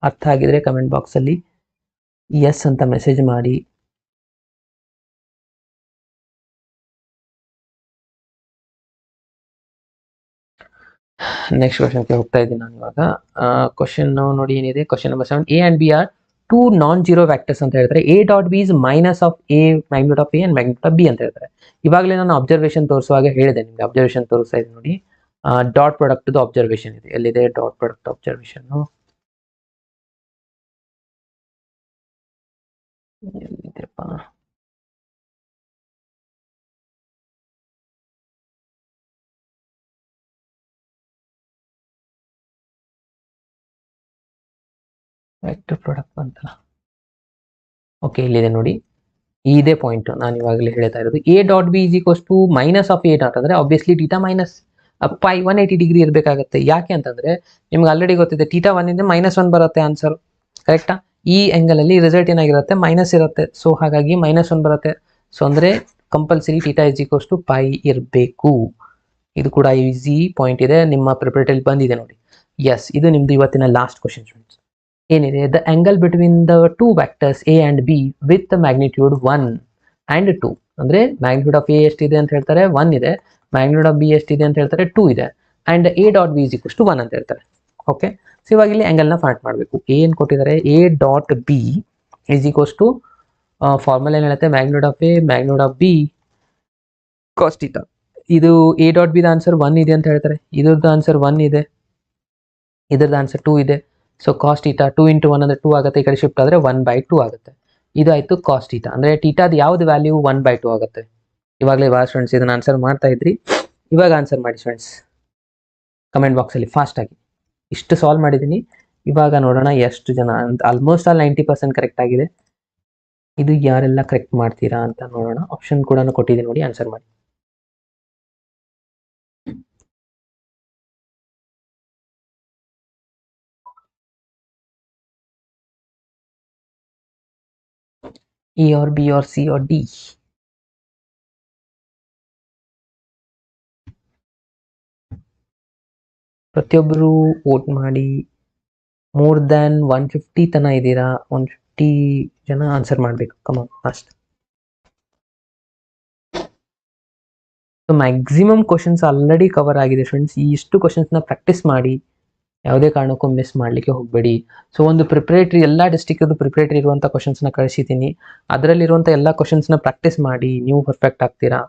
ಅರ್ಥ ಆಗಿದ್ರೆ ಕಮೆಂಟ್ ಬಾಕ್ಸಲ್ಲಿ ಎಸ್ ಅಂತ ಮೆಸೇಜ್ ಮಾಡಿ. ನೆಕ್ಸ್ಟ್ ಕ್ವಶನ್ಗೆ ಹೋಗ್ತಾ ಇದ್ದೀನಿ ನಾನು ಇವಾಗ. ಕ್ವಶನ್ ನೋಡಿ ಏನಿದೆ, question number 7. A and B are two non zero vectors ಅಂತ ಹೇಳ್ತಾರೆ. A.B is minus of A magnitude of A and magnitude of B ಅಂತ ಹೇಳ್ತಾರೆ. ಇವಾಗಲೇ ನಾನು ಅಬ್ಸರ್ವೇಷನ್ ತೋರಿಸುವಾಗ ಹೇಳಿದೆ ನಿಮಗೆ, ಅಬ್ಸರ್ವೇಷನ್ ತೋರಿಸ್ತಾ ಇದೆ ನೋಡಿ. ಡಾಟ್ ಪ್ರಾಡಕ್ಟ್ ಅಬ್ಸರ್ವೇಷನ್ ಇದೆ, ಎಲ್ಲಿದೆ ಡಾಟ್ ಪ್ರಾಡಕ್ಟ್ ಅಬ್ಸರ್ವೇಷನ್? ಎಲ್ಲಿದೆಪ್ಪ? ವೆಕ್ಟರ್ ಪ್ರಾಡಕ್ಟ್ ಅಂತ. ಓಕೆ, ಇಲ್ಲಿದೆ ನೋಡಿ, ಇದೇ ಪಾಯಿಂಟ್ ನಾನು ಇವಾಗಲೇ ಹೇಳ್ತಾ ಇರೋದು. A.B = minus of A dot ಅಂದ್ರೆ obviously theta minus pi 180 degree ಇರಬೇಕಾಗುತ್ತೆ. ಯಾಕೆ ಅಂತಂದ್ರೆ ನಿಮ್ಗೆ ಆಲ್ರೆಡಿ ಗೊತ್ತಿದೆ, ಟೀಟಾ 1 ಇಂದ -1 ಬರುತ್ತೆ ಆನ್ಸರ್. ಕರೆಕ್ಟಾ? ಈ ಆಂಗಲ್ ಅಲ್ಲಿ ರಿಸಲ್ಟ್ ಏನಾಗಿರುತ್ತೆ, ಮೈನಸ್ ಇರುತ್ತೆ. ಸೊ ಹಾಗಾಗಿ -1 ಬರುತ್ತೆ. ಸೊ ಅಂದ್ರೆ ಕಂಪಲ್ಸರಿ ಟೀಟಾ = ಪೈ ಇರಬೇಕು. ಇದು ಕೂಡ ಈಸಿ ಪಾಯಿಂಟ್ ಇದೆ, ನಿಮ್ಮ ಪ್ರಿಪರೇಟರಿ ಬಂದಿದೆ ನೋಡಿ. ಎಸ್, ಇದು ನಿಮ್ದು ಇವತ್ತಿನ ಲಾಸ್ಟ್ ಕ್ವಶನ್ ಸ್ಟೂಡೆಂಟ್ಸ್. ಏನಿದೆ, the angle between the two vectors A and B with magnitude 1 and 2. ಅಂದ್ರೆ ಮ್ಯಾಗ್ನಿಟ್ಯೂಡ್ ಆಫ್ A ಎಷ್ಟಿದೆ ಅಂತ ಹೇಳ್ತಾರೆ, 1 ಇದೆ. ಮ್ಯಾಗ್ನಿಟ್ಯೂಡ್ ಆಫ್ B ಎಷ್ಟಿದೆ ಅಂತ ಹೇಳ್ತಾರೆ, 2 ಇದೆ. ಅಂಡ್ A.B = 1 ಅಂತ ಹೇಳ್ತಾರೆ. ಓಕೆ, ಸೊ ಇವಾಗ ಇಲ್ಲಿ ಆಂಗಲ್ ನ ಫೈಂಡ್ ಮಾಡಬೇಕು. ಏನ್ ಕೊಟ್ಟಿದ್ದಾರೆ, A.B = ಫಾರ್ಮುಲಾ ಏನ್ ಹೇಳುತ್ತೆ, magnitude of A magnitude of B cos θ. ಇದು A.B ದ ಆನ್ಸರ್ 1 ಇದೆ ಅಂತ ಹೇಳ್ತಾರೆ, ಇದ್ರದ್ದು ಆನ್ಸರ್ 1 ಇದೆ, ಇದ್ರದ್ದು ಆನ್ಸರ್ 2 ಇದೆ. ಸೊ cos θ 2 × 1 ಅಂದ್ರೆ 2 ಆಗುತ್ತೆ. ಈ ಕಡೆ ಶಿಫ್ಟ್ ಆದ್ರೆ 1/2 ಆಗುತ್ತೆ. ಇದಾಯ್ತು cos θ. ಅಂದ್ರೆ ಥೀಟಾದ ಯಾವ್ದು ವ್ಯಾಲ್ಯೂ 1/2 ಆಗುತ್ತೆ. ಇವಾಗಲೇ ಬಾ ಸ್ಟೂಡೆಂಟ್ಸ್ ಇದನ್ನ ಆನ್ಸರ್ ಮಾಡ್ತಾ ಇದ್ರಿ, ಇವಾಗ ಆನ್ಸರ್ ಮಾಡಿ ಸ್ಟೂಡೆಂಟ್ಸ್ ಕಮೆಂಟ್ ಬಾಕ್ಸಲ್ಲಿ ಫಾಸ್ಟ್ ಆಗಿ. ಇಷ್ಟು ಸಾಲ್ವ್ ಮಾಡಿದ್ದೀನಿ. ಇವಾಗ ನೋಡೋಣ ಎಷ್ಟು ಜನ ಅಂತ. ಆಲ್ಮೋಸ್ಟ್ ಆಲ್ 90% ಕರೆಕ್ಟ್ ಆಗಿದೆ. ಇದು ಯಾರೆಲ್ಲ ಕರೆಕ್ಟ್ ಮಾಡ್ತೀರಾ ಅಂತ ನೋಡೋಣ. ಆಪ್ಷನ್ ಕೂಡ ಕೊಟ್ಟಿದ್ದೀನಿ ನೋಡಿ, ಆನ್ಸರ್ ಮಾಡಿ. E or B or C or D? ಪ್ರತಿಯೊಬ್ಬರು ವೋಟ್ ಮಾಡಿ. ಮೋರ್ ದ್ಯಾನ್ 150 ತನ ಇದ್ದೀರಾ, 150 ಜನ ಆನ್ಸರ್ ಮಾಡಬೇಕು. ಕಮಾನ್ fast. So maximum questions already cover ಆಗಿದೆ ಫ್ರೆಂಡ್ಸ್. ಈ ಇಷ್ಟು ಕ್ವಶನ್ಸ್ನ ಪ್ರಾಕ್ಟೀಸ್ ಮಾಡಿ, ಯಾವುದೇ ಕಾರಣಕ್ಕೂ ಮಿಸ್ ಮಾಡಲಿಕ್ಕೆ ಹೋಗಬೇಡಿ. ಸೊ ಒಂದು ಪ್ರಿಪ್ರೇಟರಿ, ಎಲ್ಲ ಡಿಸ್ಟಿಕ್ದು ಪ್ರಿಪ್ರೇಟರಿ ಇರುವಂಥ ಕ್ವಶನ್ಸ್ನ ಕಳಿಸಿದ್ದೀನಿ. ಅದರಲ್ಲಿರುವಂಥ ಎಲ್ಲ ಕ್ವಶನ್ಸ್ನ ಪ್ರಾಕ್ಟೀಸ್ ಮಾಡಿ, ನೀವು ಪರ್ಫೆಕ್ಟ್ ಆಗ್ತೀರಾ.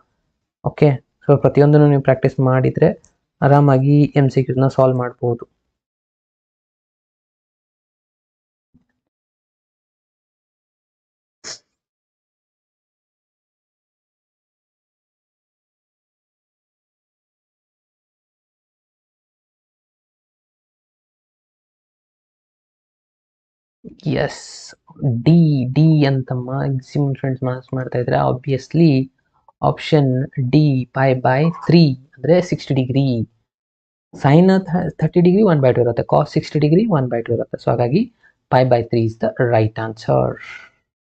ಓಕೆ, ಸೊ ಪ್ರತಿಯೊಂದನ್ನು ನೀವು ಪ್ರಾಕ್ಟೀಸ್ ಮಾಡಿದರೆ ಆರಾಮಾಗಿ MCQಸ್ನ ಸಾಲ್ವ್ ಮಾಡ್ಬೋದು. ಎಸ್, ಡಿ ಡಿ ಅಂತ ಮ್ಯಾಕ್ಸಿಮಮ್ ಸ್ಟೂಡೆಂಟ್ಸ್ ಮಾರ್ಕ್ಸ್ ಮಾಡ್ತಾ ಇದ್ರೆ ಆಬ್ವಿಯಸ್ಲಿ ಆಪ್ಷನ್ ಡಿ π/3 ಅಂದರೆ 60 ಡಿಗ್ರಿ. ಸೈನ್ 30 ಡಿಗ್ರಿ 1/2 ಇರುತ್ತೆ, ಕಾಸ್ 60 ಡಿಗ್ರಿ 1/2 ಇರುತ್ತೆ. ಸೊ ಹಾಗಾಗಿ π/3 ಇಸ್ ದ ರೈಟ್ ಆನ್ಸರ್.